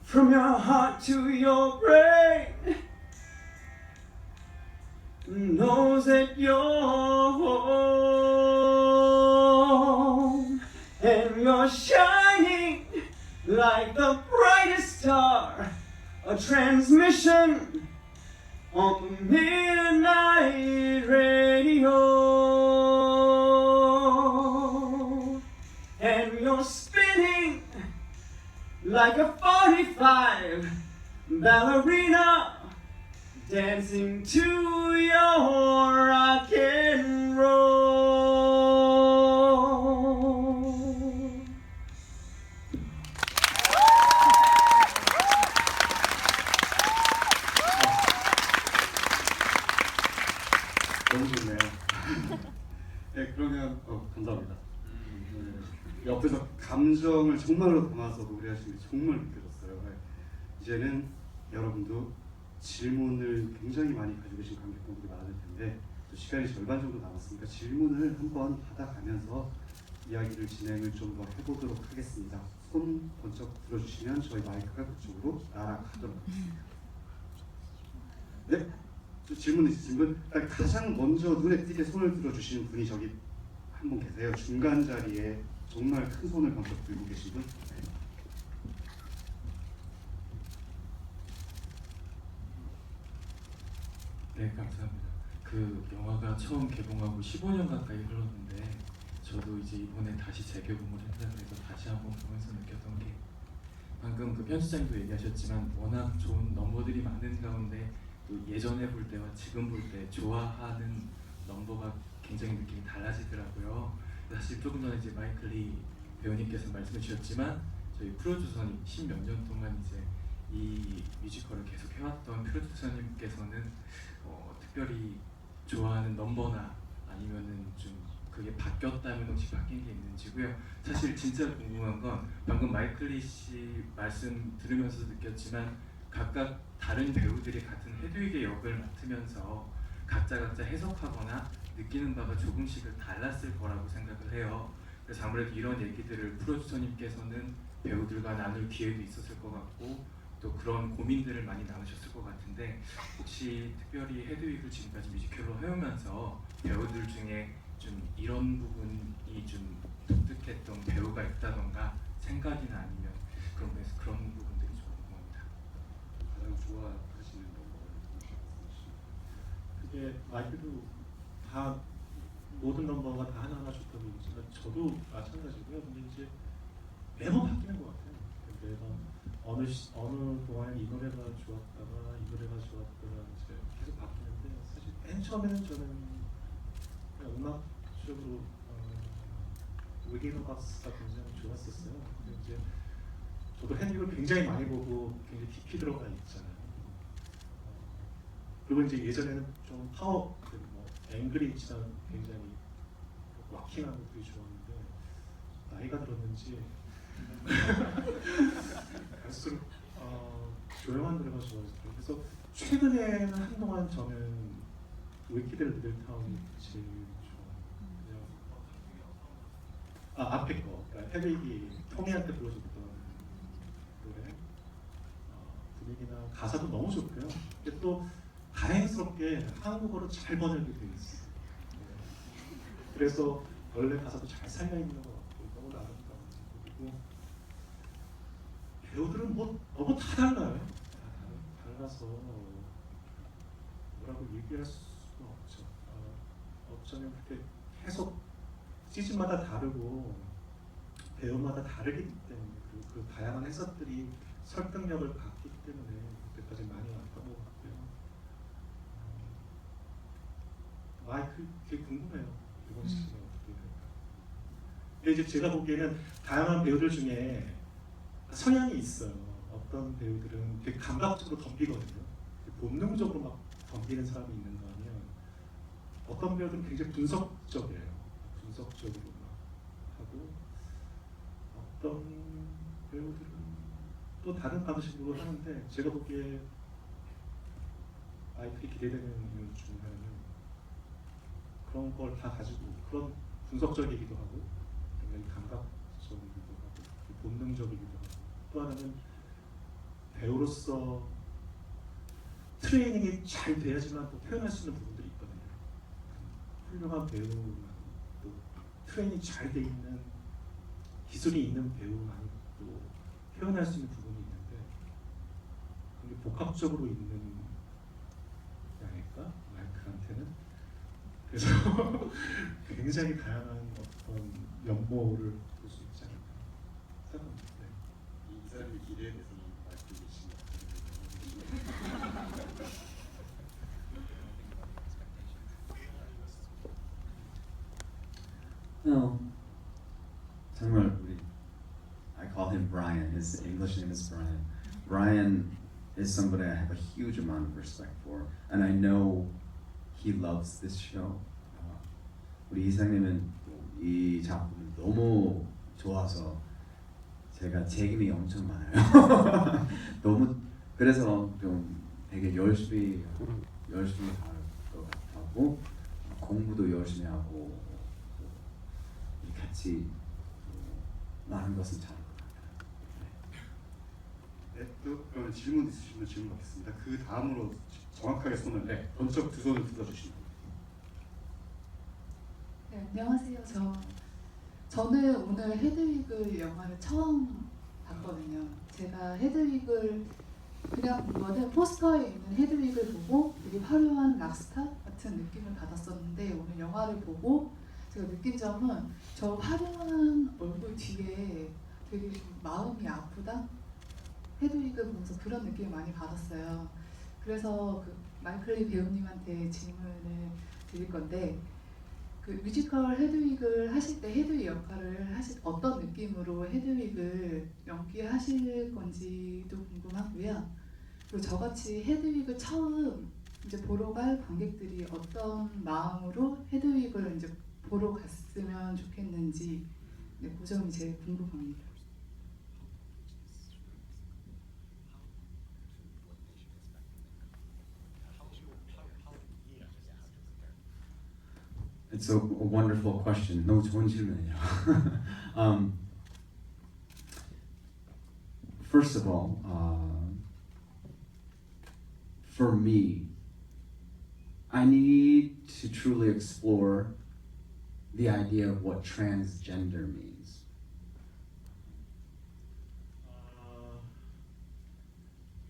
from your heart to your brain, knows that you're home, and you're shining like the brightest star, a transmission on the midnight radio, and you're spinning like a 45 ballerina, dancing to your rock and roll. 너무 좋네요. 네, 그러면 감사합니다. 옆에서 감정을 정말로 담아서 노래하시는 게 정말 느껴졌어요. 네. 이제는 여러분도 질문을 굉장히 많이 가지고 계신 관객분들이 많을 텐데 또 시간이 절반 정도 남았으니까 질문을 한번 받아가면서 이야기를 진행을 좀 더 해보도록 하겠습니다. 손 번쩍 들어주시면 저희 마이크가 그쪽으로 날아가도록 하겠습니다. 네? 질문 있으신 분? 가장 먼저 눈에 띄게 손을 들어주시는 분이 저기 한 분 계세요. 중간 자리에 정말 큰 손을 번쩍 들고 계신 분. 네, 감사합니다. 그 영화가 처음 개봉하고 15년 가까이 흘렀는데 저도 이제 이번에 다시 재개봉을 했다고 해서 다시 한번 보면서 느꼈던 게 방금 그 편집장님도 얘기하셨지만 워낙 좋은 넘버들이 많은 가운데 또 예전에 볼 때와 지금 볼 때 좋아하는 넘버가 굉장히 느낌이 달라지더라고요. 사실 조금 전에 이제 마이클 리 배우님께서 말씀해 주셨지만 저희 프로듀서님 10몇 년 동안 이제 이 뮤지컬을 계속 해왔던 프로듀서님께서는 특별히 좋아하는 넘버나 아니면은 좀 그게 바뀌었다면 혹시 바뀐 게 있는지고요. 사실 진짜 궁금한 건 방금 마이클 리 씨 말씀 들으면서 느꼈지만 각각 다른 배우들이 같은 헤드윅의 역을 맡으면서 각자 해석하거나 느끼는 바가 조금씩은 달랐을 거라고 생각을 해요. 그래서 아무래도 이런 얘기들을 프로듀서님께서는 배우들과 나눌 기회도 있었을 것 같고 또 그런 고민들을 많이 나누셨을 것 같은데 혹시 특별히 헤드윅을 지금까지 뮤지컬로 해오면서 배우들 중에 좀 이런 부분이 좀 독특했던 배우가 있다던가 생각이나 아니면 그런 부분에서 그런 부분들이 좀 궁금합니다. 가장 좋아하시는 넘버를 말씀해주시면. 그게 마이크도 다 모든 넘버가 다 하나하나 좋다고 얘기지만 저도 마찬가지고요. 근데 이제 매번 바뀌는 것 같아요. 매번 어느 동안에 이 노래가 좋았다가 이 노래가 좋았다가 이제 계속 바뀌는데 사실 맨 처음에는 저는 그냥 음악적으로 위기노 박스가 굉장히 좋았었어요. 근데 이제 저도 헤드윅을 굉장히 많이 보고 굉장히 깊이 들어가 있잖아요. 그리고 이제 예전에는 좀 파워, 뭐 앵글이 있지만 굉장히 왁킹한 것들이 좋았는데 나이가 들었는지 갈수록 조용한 노래가 좋아지더라고요. 그래서 최근에는 한동안 저는 위키델 리들타운이 제일 좋아요. 앞에 거 헤비기 토미한테 불러줬던 노래 분위기나 가사도 너무 좋고요. 근데 또 다행스럽게 한국어로 잘 번역이 되어 있어요. 네. 그래서 원래 가사도 잘 살려 있는 것 같고 너무 아름다운 곡이고 배우들은 뭐 너무 다 달라요. 다 달라서 뭐라고 얘기할 수가 없죠. 어쩌면 그렇게 계속 시즌마다 다르고 배우마다 다르기 때문에 그 다양한 해석들이 설득력을 갖기 때문에 그때까지 많이 왔던 것 같고요. 그게 궁금해요. 이번 시즌에 어떻게 될까. 근데 이제 제가 보기에는 다양한 배우들 중에 성향이 있어요. 어떤 배우들은 되게 감각적으로 덤비거든요. 본능적으로 막 덤비는 사람이 있는가 하면 어떤 배우들은 굉장히 분석적이에요. 분석적으로 막 하고 어떤 배우들은 또 다른 방식으로 하는데 제가 보기에 아이들이 기대되는 이유 중 하나는 그런 걸 다 가지고 그런 분석적이기도 하고 굉장히 감각적이기도 하고 본능적이기도 하고 또 하나는 배우로서 트레이닝이 잘 돼야지만 또 표현할 수 있는 부분들이 있거든요. 훌륭한 배우만 또 트레이닝이 잘 돼 있는 기술이 있는 배우만 또 표현할 수 있는 부분이 있는데 그게 복합적으로 있는 게 아닐까? 마이클한테는 그래서 굉장히 다양한 어떤 면모를 볼 수 있지 않을까 생각합니다. 네. 이 사람의 기대에 대해서 말씀해 주시면 No. 정말 우리 I call him Brian. His English name is Brian. Brian is somebody I have a huge amount of respect for, and I know he loves this show. 우리 이사님은 이 작품을 너무 좋아서 제가 책임이 엄청 많아요. 너무 그래서 좀 되게 열심히 할 것 같고 공부도 열심히 하고 같이 많은 것을 잘할 것 같아요. 네, 또 그러면 질문 있으시면 질문 받겠습니다. 그 다음으로 정확하게 손을 번쩍 두 손을 들어주시면 됩니다. 네, 안녕하세요. 저는 오늘 헤드윅을 영화를 처음 봤거든요. 제가 헤드윅을 그냥 본 거는 포스터에 있는 헤드윅을 보고 되게 화려한 락스타 같은 느낌을 받았었는데 오늘 영화를 보고 제가 느낀 점은 저 화려한 얼굴 뒤에 되게 좀 마음이 아프다? 헤드윅을 보면서 그런 느낌을 많이 받았어요. 그래서 그 마이클리 배우님한테 질문을 드릴 건데 그 뮤지컬 헤드윅을 하실 때 헤드윅 역할을 어떤 느낌으로 헤드윅을 연기하실 건지도 궁금하고요. 그리고 저같이 헤드윅을 처음 이제 보러 갈 관객들이 어떤 마음으로 헤드윅을 이제 보러 갔으면 좋겠는지 네, 그 점이 제일 궁금합니다. It's a wonderful question. 너무 좋은 질문이에요. First of all, for me, I need to truly explore the idea of what transgender means.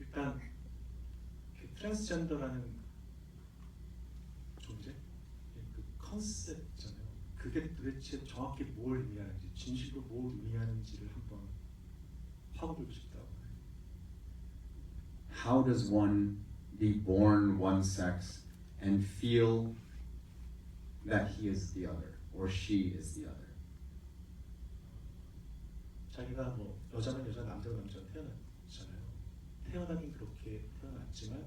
일단 트랜스젠더라는 존재, 그 컨셉잖아요. 그게 도대체 정확히 뭘 의미하는지, 진실로 뭘 의미하는지를 한번 파고들고 싶다고. How does one be born one sex and feel that he is the other or she is the other? 자기가 뭐 여자는 여자, 남자는 남자로 태어났잖아요. 태어나긴 그렇게 태어났지만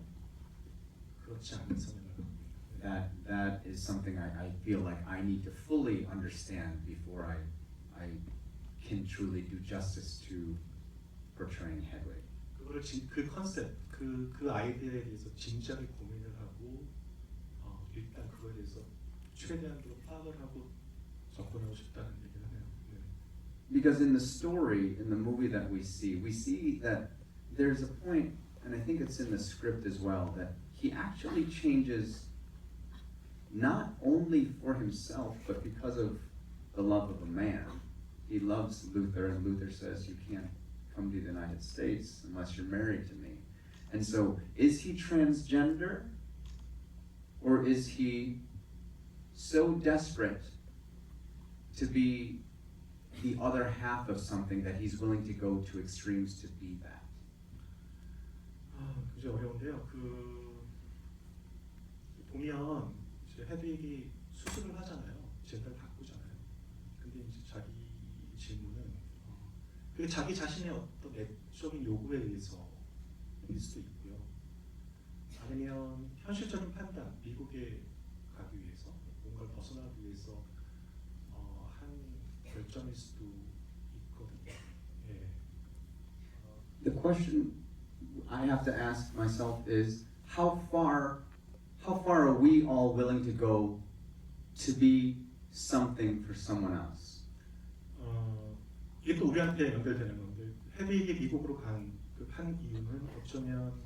그렇지 않은 성향을 갖고 있는. That is something I feel like I need to fully understand before I can truly do justice to portraying Hedwig. 그거를 그 컨셉, 그 아이디어에 대해서 진지하게 고민을 하고 일단 그거에 대해서 최대한으로 파악을 하고 접근하고 싶다는 얘기를 하네요. 네. Because in the story, in the movie that we see that there's a point, and I think it's in the script as well, that he actually changes not only for himself, but because of the love of a man. He loves Luther, and Luther says, you can't come to the United States unless you're married to me. And so, is he transgender? Or is he so desperate to be the other half of something that he's willing to go to extremes to be that? 굉장히 어려운데요. 보면 이제 헤드윅이 수술을 하잖아요. 젠더를 바꾸잖아요. 근데 이제 자기 질문은 그게 자기 자신의 어떤 내적인 요구에 의해서일 수도 있고요. 아니면 현실적인 판단, 미국에 가기 위해서 뭔가를 벗어나기 위해서 한 결정일 수도 있거든요. 예. The question I have to ask myself is how far are we all willing to go to be something for someone else? 이게 또 우리한테 연결되는 건데 헤드윅이 미국으로 한 이유는 어쩌면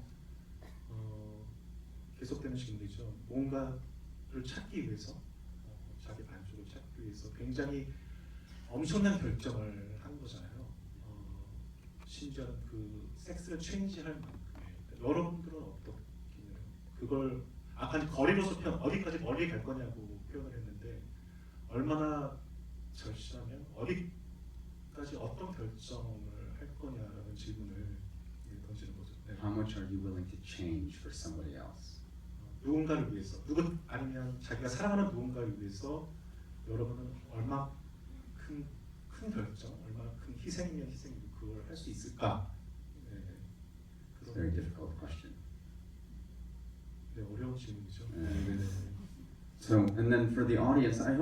계속되는 질문이죠. 뭔가를 찾기 위해서 자기 반쪽을 찾기 위해서 굉장히 엄청난 결정을 한 거잖아요. 심지어는 그 섹스를 체인지할 만큼의 여러분들은 어떻게 그걸 아까 거리로서 어디까지 멀리 갈 거냐고 표현을 했는데 얼마나 절실하면 어디까지 어떤 결정을 할 거냐라는 질문을 던지는 거죠. 네. How much are you willing to change for somebody else? 누군가를 위해서, 아니면 자기가 사랑하는 누군가를 위해서 여러분은 얼마 큰 결정, 얼마나 큰 희생이면 희생이고 그걸 할 수 있을까? 네. It's a very difficult question. 네, 어려운 질문이죠. 네. So, and then for the audience, I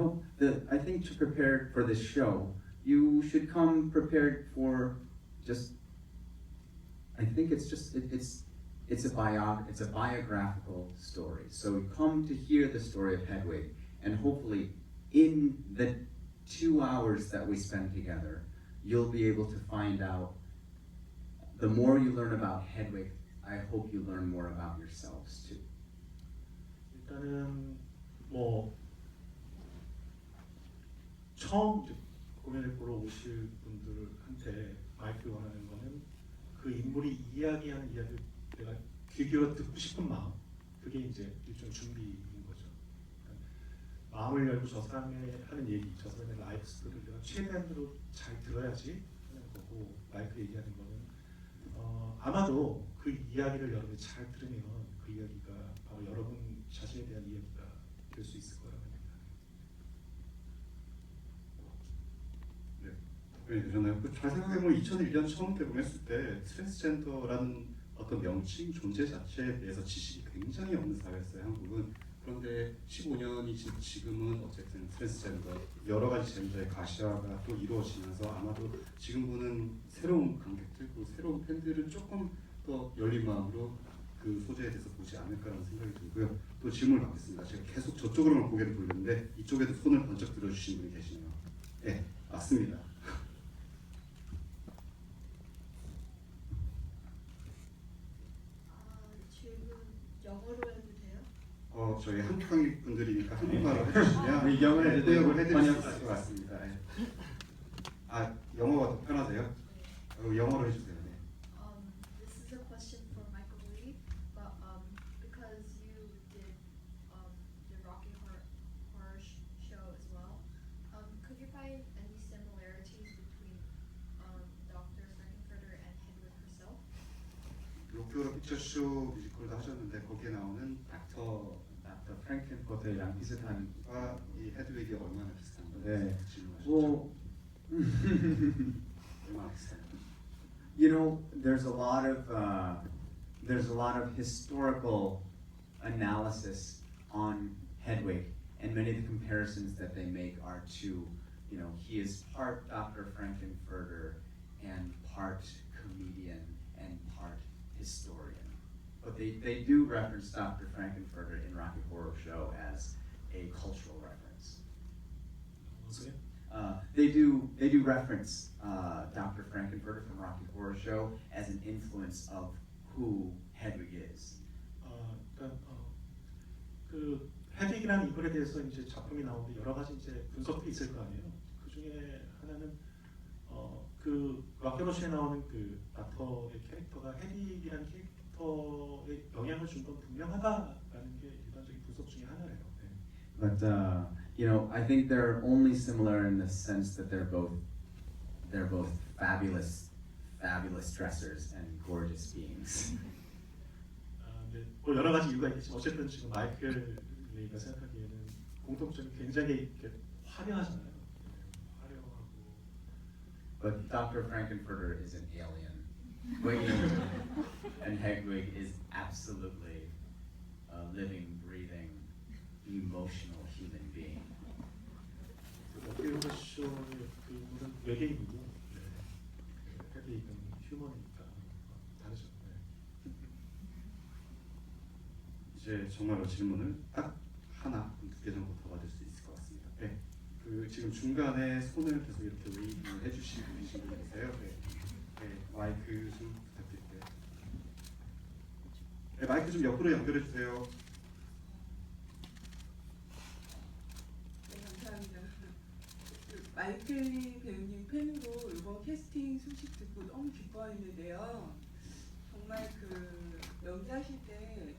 think to prepare for this show, you should come prepared for just. I think it's a biographical story. So come to hear the story of Hedwig, and hopefully, in the 2 hours that we spend together, you'll be able to find out. The more you learn about Hedwig, I hope you learn more about yourselves too. 일단은 처음 이제 공연을 보러 오실 분들한테 마이크를 원하는 거는 그 인물이 이야기하는 이야기를 내가 귀 기울여 듣고 싶은 마음, 그게 이제 일종의 준비인 거죠. 그러니까 마음을 열고 저 사람의 하는 얘기, 저 사람의 라이프 스토리를 내가 최대한으로 잘 들어야지 하는 거고, 마이크 얘기하는 거는 아마도 그 이야기를 여러분이 잘 들으면 그 이야기가 바로 여러분 자신에 대한 이야기가 될 수 있을 거라고 합니다. 네, 답변이 되셨나요? 잘 생각해보면 2001년 처음 개봉했을 때 트랜스젠더라는 어떤 명칭, 존재 자체에 대해서 지식이 굉장히 없는 사회였어요, 한국은. 그런데 15년이 지금은 어쨌든 트랜스젠더, 여러 가지 젠더의 가시화가 또 이루어지면서 아마도 지금 보는 새로운 관객들, 그 새로운 팬들은 조금 더 열린 마음으로 그 소재에 대해서 보지 않을까라는 생각이 들고요. 또 질문을 받겠습니다. 제가 계속 저쪽으로만 고개를 돌렸는데 이쪽에도 손을 번쩍 들어주신 분이 계시네요. 네, 맞습니다. 질문 영어로 해도 돼요? 저희 한국관객 분들이니까 한국말로 해주시면 영어로 해도 되고 해드릴 수 번역. 있을 것 같습니다. 네. 아, 영어가 더 편하세요? 영어로 해주세요. 네. This is a question for Michael Lee, but because you did the Rocky Horror Show as well, could you find any similarities between Dr. Frankenfurter and Hedwig herself? 로키 호러 피처쇼 뮤지컬도 하셨는데 거기에 나오는 닥터 프랭켄퍼터랑 비슷한. 와, 이 헤드윅이 얼마나 비슷한가? 네. 질문하셨죠? Well, 얼마나 비슷한가? you know, there's a lot of historical analysis on Hedwig, and many of the comparisons that they make are to you know, he is part Dr. Frankenfurter and part comedian and part historian. But they do reference Dr. Frankenfurter in Rocky Horror Show as a cultural reference. 원숭이? They do reference Dr. Frankenfurter from Rocky Horror Show as an influence of who Hedwig is. 그러니까 그 헤딕이라는 인물에 대해서 이제 작품이 나오는데 여러 가지 이제 분석들이 있을 거 아니에요. 그 중에 하나는 그 락더러시에 나오는 그 닥터의 캐릭터가 헤딕이라는 캐릭터에 영향을 준 건 분명하다라는 게 일반적인 분석 중에 하나예요. 네. But you know, I think they're only similar in the sense that they're both fabulous dressers and gorgeous beings. 근데 뭐 여러 가지 이유가 있겠지만 어쨌든 지금 마이클 레이가 생각하기에는 공통점이 굉장히 이렇게 화려하잖아요. 네, 화려하고. But Dr. Frankenfurter is an alien. William and Hedwig is absolutely a living, breathing, emotional human being. 락더러시 쇼의 그 인물은 외계인이고, 네. 헤딕은 휴머니까 다르죠. 네. 이제 정말로 질문을 딱 하나, 2개 정도 더 받을 수 있을 것 같습니다. 네. 그 지금 중간에 손을 계속 이렇게 웨이브를 해주시고 계신 분 계세요. 네. 네. 마이크 좀 부탁드릴게요. 네, 마이크 좀 옆으로 연결해 주세요. 네, 감사합니다. 그 마이클리 배우님 팬으로 이번 캐스팅 소식 듣고 너무 기뻐했는데요. 정말 그 연기하실 때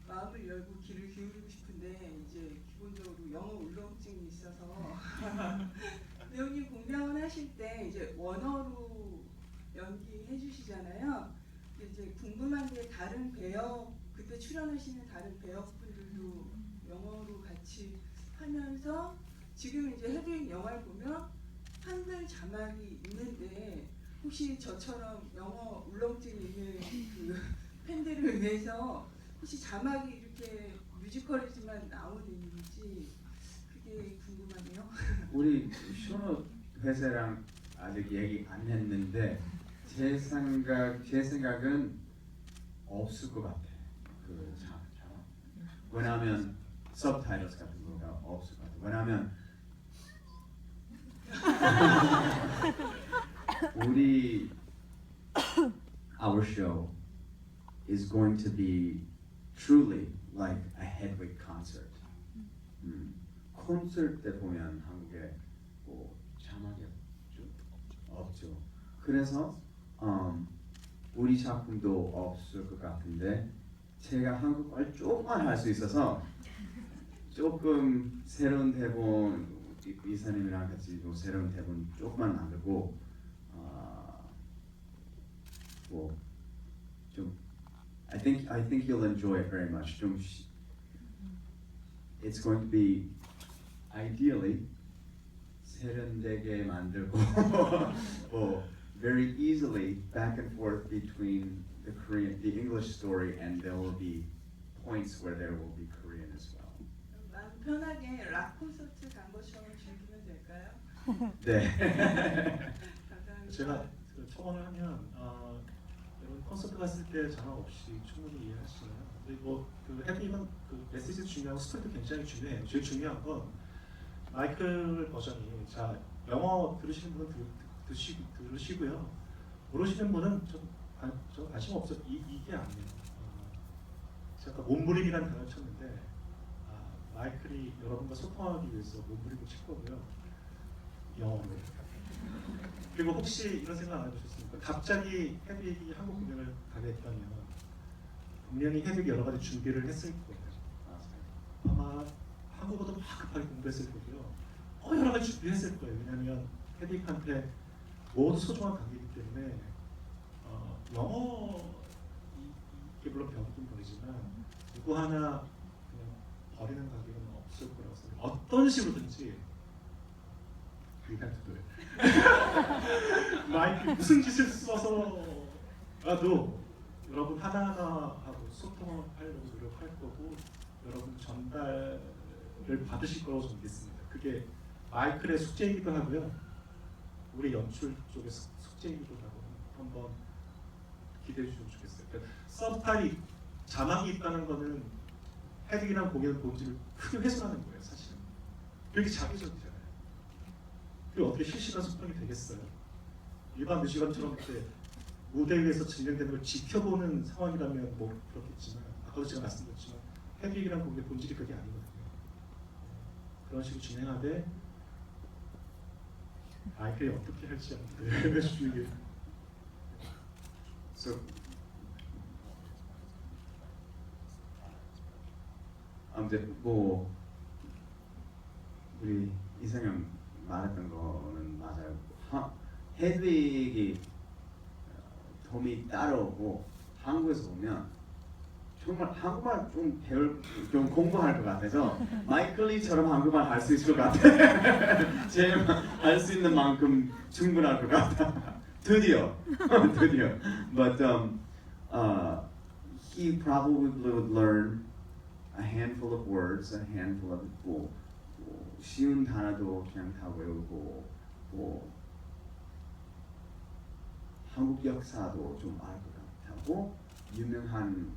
마음을 열고 귀를 기울이고 싶은데 이제 기본적으로 영어 울렁증이 있어서 배우님 공명을 하실 때 이제 원어로 연기해 주시잖아요. 근데 이제 궁금한 게 다른 배역 그때 출연하시는 다른 배역분들도 영어로 같이 하면서 지금 이제 헤드윙 영화를 보면 한글 자막이 있는데 혹시 저처럼 영어 울렁증이 있는 그 팬들을 위해서 혹시 자막이 이렇게 뮤지컬이지만 나오는 이유인지 그게 궁금하네요. 우리 쇼노 회사랑 아직 얘기 안 했는데 제 생각은 없을 것 같아. 그 자막. 왜냐하면 subtitles 같은 거가 없을 것 같아. 왜냐하면 우리 our show is going to be truly like a Hedwig concert. 콘서트 때 보면 한국에 뭐 자막이 없죠. 그래서 우리 작품도 없을 것 같은데 제가 한국말 조금만 할 수 있어서 조금 새로운 대본 이사님이랑 같이 뭐 새로운 대본 조금만 만들고 뭐 좀 I think you'll enjoy it very much. It's going to be ideally 세련되게 만들고 very easily back and forth between the English story, and there will be points where there will be Korean as well. 마음 편하게 락 콘서트 간 것처럼 즐기면 될까요? 네. 감사합니다. 제가 그 첨언을 하면 여러분 콘서트 갔을 때 자막 없이 충분히 이해하시잖아요. 근데 뭐그 헤딩은 그 메시지 중요하고 스토리도 굉장히 중요해요. 제일 중요한 건 마이클 버전이 자 영어 들으시는 분은 들으시고요. 모르시는 분은 좀 관심 없어 이게 아니에요. 제가 아까 몸부림이라는 단어를 쳤는데 마이클이 여러분과 소통하기 위해서 몸부림을 칠 거고요. 영어로. 그리고 혹시 이런 생각 안 해보셨습니까? 갑자기 헤딕이 한국 공연을 가게 됐다면 분명히 헤딕이 여러 가지 준비를 했을 거예요. 아마 한국어도 막 급하게 공부했을 거고요. 여러 가지 준비했을 거예요. 왜냐하면 헤딕한테 모두 소중한 관계이기 때문에 영어 이게 물론 배우긴 버리지만 누구 하나 그냥 버리는 가격은 없을 거라고 생각해요. 어떤 식으로든지 그한테도 마이크 무슨 짓을 써서라도 여러분 하나하나 하고 소통을 하려고 노력할 거고 여러분 전달을 받으실 거라고 저는 믿습니다. 그게 마이클의 숙제이기도 하고요. 우리 연출 쪽의 숙제이기도 하고 한번 기대해 주시면 좋겠어요. 그러니까 서브타이 자막이 있다는 거는 헤딩이랑 공연의 본질을 크게 훼손하는 거예요, 사실은. 그렇게 자기적이잖아요. 그리고 어떻게 실시간 소통이 되겠어요? 일반 뮤지컬처럼 이렇게 무대 위에서 진행되는 걸 지켜보는 상황이라면 뭐 그렇겠지만 아까도 제가 말씀드렸지만 헤딩이랑 공연의 본질이 그게 아니거든요. 그런 식으로 진행하되 마이클이 어떻게 할지 알려주시게. So, 아무튼 뭐 우리 이상형 말했던 거는 맞아요. 헤드윅이 톰이 따라오고 한국에서 보면 정말 한국말 좀 공부할 것 같아서 마이클리처럼 한국말 할 수 있을 것 같아. 제일 할 수 있는 만큼 충분할 것 같아. 드디어. But he probably would learn a handful of words, a handful of 뭐 쉬운 단어도 그냥 다 외우고 뭐 한국 역사도 좀 알 것 같고 유명한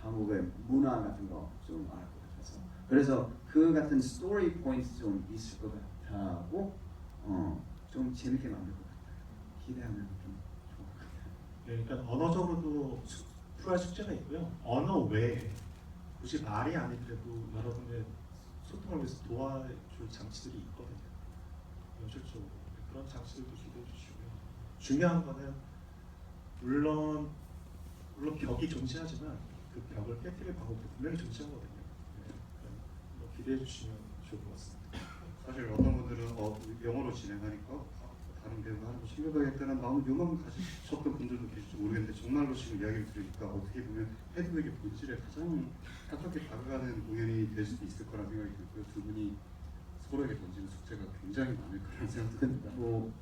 한국의 문화 같은 거 좀 알 것 같아서 그래서 그 같은 스토리 포인트 좀 있을 것 같고 좀 재밌게 만들 것 같아요. 기대하면 좀 좋을 것 같아요. 네, 그러니까 언어적으로도 풀어야 숙제가 있고요. 언어 외에 굳이 말이 아니더라도 여러분의 소통을 위해서 도와줄 장치들이 있거든요. 연출적으로 그런 장치들도 기대해 주시고요. 중요한 거는 물론 벽이 존재하지만 그 벽을 깨뜨릴 방법도 분명히 존재하거든요. 네, 뭐 기대해 주시면 좋을 것 같습니다. 사실 어떤 분들은 영어로 진행하니까 다른 배우가 하는 거 챙겨봐야겠다는 마음을 요만 가지셨던 분들도 계실지 모르겠는데 정말로 지금 이야기를 들으니까 어떻게 보면 헤드윅의 본질에 가장 가깝게 다가가는 공연이 될 수도 있을 거라는 생각이 들고요. 두 분이 서로에게 던지는 숙제가 굉장히 많을 거라는 생각이 듭니다. 뭐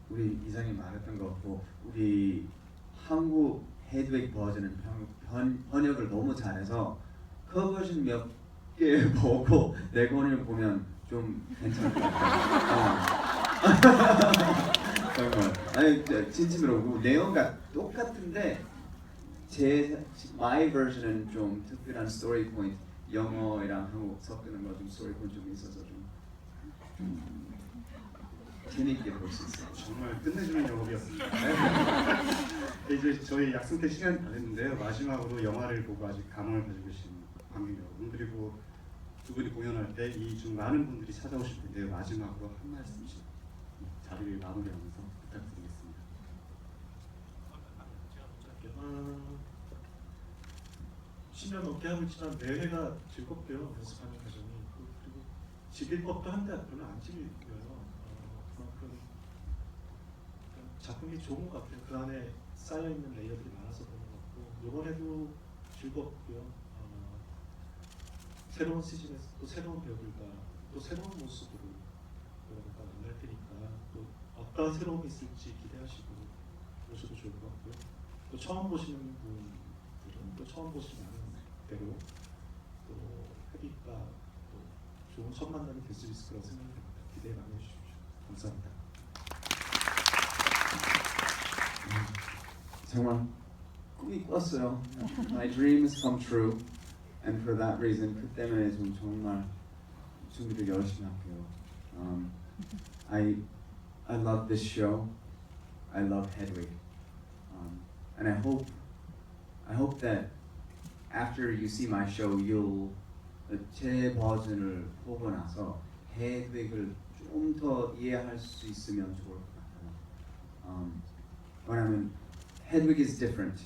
우리 이상이 말했던 거 같고 우리 한국 헤드윅 버전은 번역을 너무 잘해서 커버전 몇 개 보고 내건을 보면 좀 괜찮을 것 같아요. 정말 아니 진심으로 내용과 똑같은데 my version은 좀 특별한 스토리 포인트 영어랑 한국 섞이는 거 좀 스토리 포인트 좀 있어서 좀 재밌게 볼 수 있어요. 정말 끝내주는 영업이었습니다. 이제 저희 약속된 시간이 다 됐는데요. 마지막으로 영화를 보고 아직 감흥을 가지고 계신 관객 여러분 그리고 두 분이 공연할 때 이 중 많은 분들이 찾아오실 텐데요. 마지막으로 한 말씀씩 자리를 마무리하면서 부탁드리겠습니다. 제가 먼저 할게요. 10년 넘게 하고 있지만 매회가 즐겁고요. 연습하는 과정이 그리고 즐길 법도 한데 별로 안 즐겨요. 그만큼 작품이 좋은 것 같아요. 그 안에 쌓여 있는 레이어들이 많아서 그런 것 같고 이번에도 즐겁고요. 새로운 시즌에서 또 새로운 배우들과 또 새로운 모습으로 여러분과 만날 테니까 또 어떤 새로움이 있을지 기대하시고 보셔도 좋을 것 같고요. 또 처음 보시는 분들은 또 처음 보시는 대로 또 헤비가 또 좋은 첫 만남이 될 수 있을 거라고 생각합니다. 기대 많이 해주십시오. 감사합니다. 정말 꿈이 꿨어요. My dreams come true, and for that reason, 그 때문에 좀 정말 준비를 열심히 할게요. I love this show. I love Hedwig, and I hope that after you see my show, you'll 제 버전을 보고 나서 Hedwig을 좀 더 이해할 수 있으면 좋을 것 같아요. 왜냐면 Hedwig is different.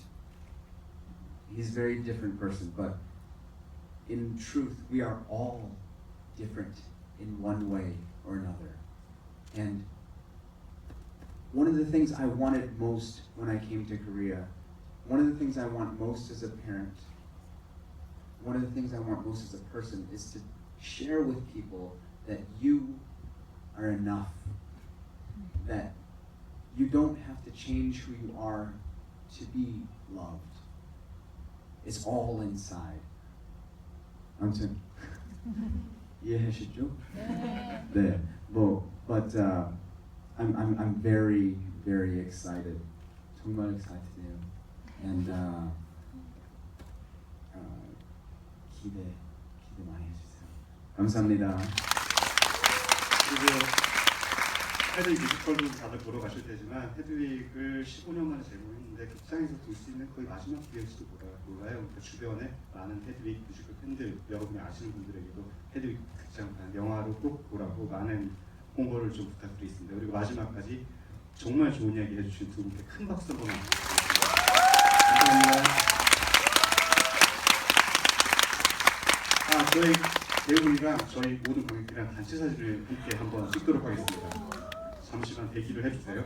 He's a very different person, but in truth, we are all different in one way or another. And one of the things I wanted most when I came to Korea, one of the things I want most as a parent, one of the things I want most as a person is to share with people that you are enough, that you don't have to change who you are to be loved. It's all inside. 아무튼 이해하시죠? 네. 네, 뭐, but I'm very excited. 정말 excited해요. And 기대 많이 해주세요. 감사합니다. 그리고 헤드윅 뮤지컬도 다들 보러 가실 테지만 헤드윅을 15년 만에 제공했는데 극장에서 볼 수 있는 거의 마지막 기회일지도 몰라요. 그러니까 주변에 많은 헤드윅 뮤지컬 팬들, 여러분이 아시는 분들에게도 헤드윅 극장 영화로 꼭 보라고 많은 홍보를 좀 부탁드리겠습니다. 그리고 마지막까지 정말 좋은 이야기 해주신 두 분께 큰 박수 한번 부탁드리겠습니다. 감사합니다. 저희 배우분이랑 저희 모든 관객들이랑 단체 사진을 함께 한번 찍도록 하겠습니다. 잠시만 대기를 해주세요.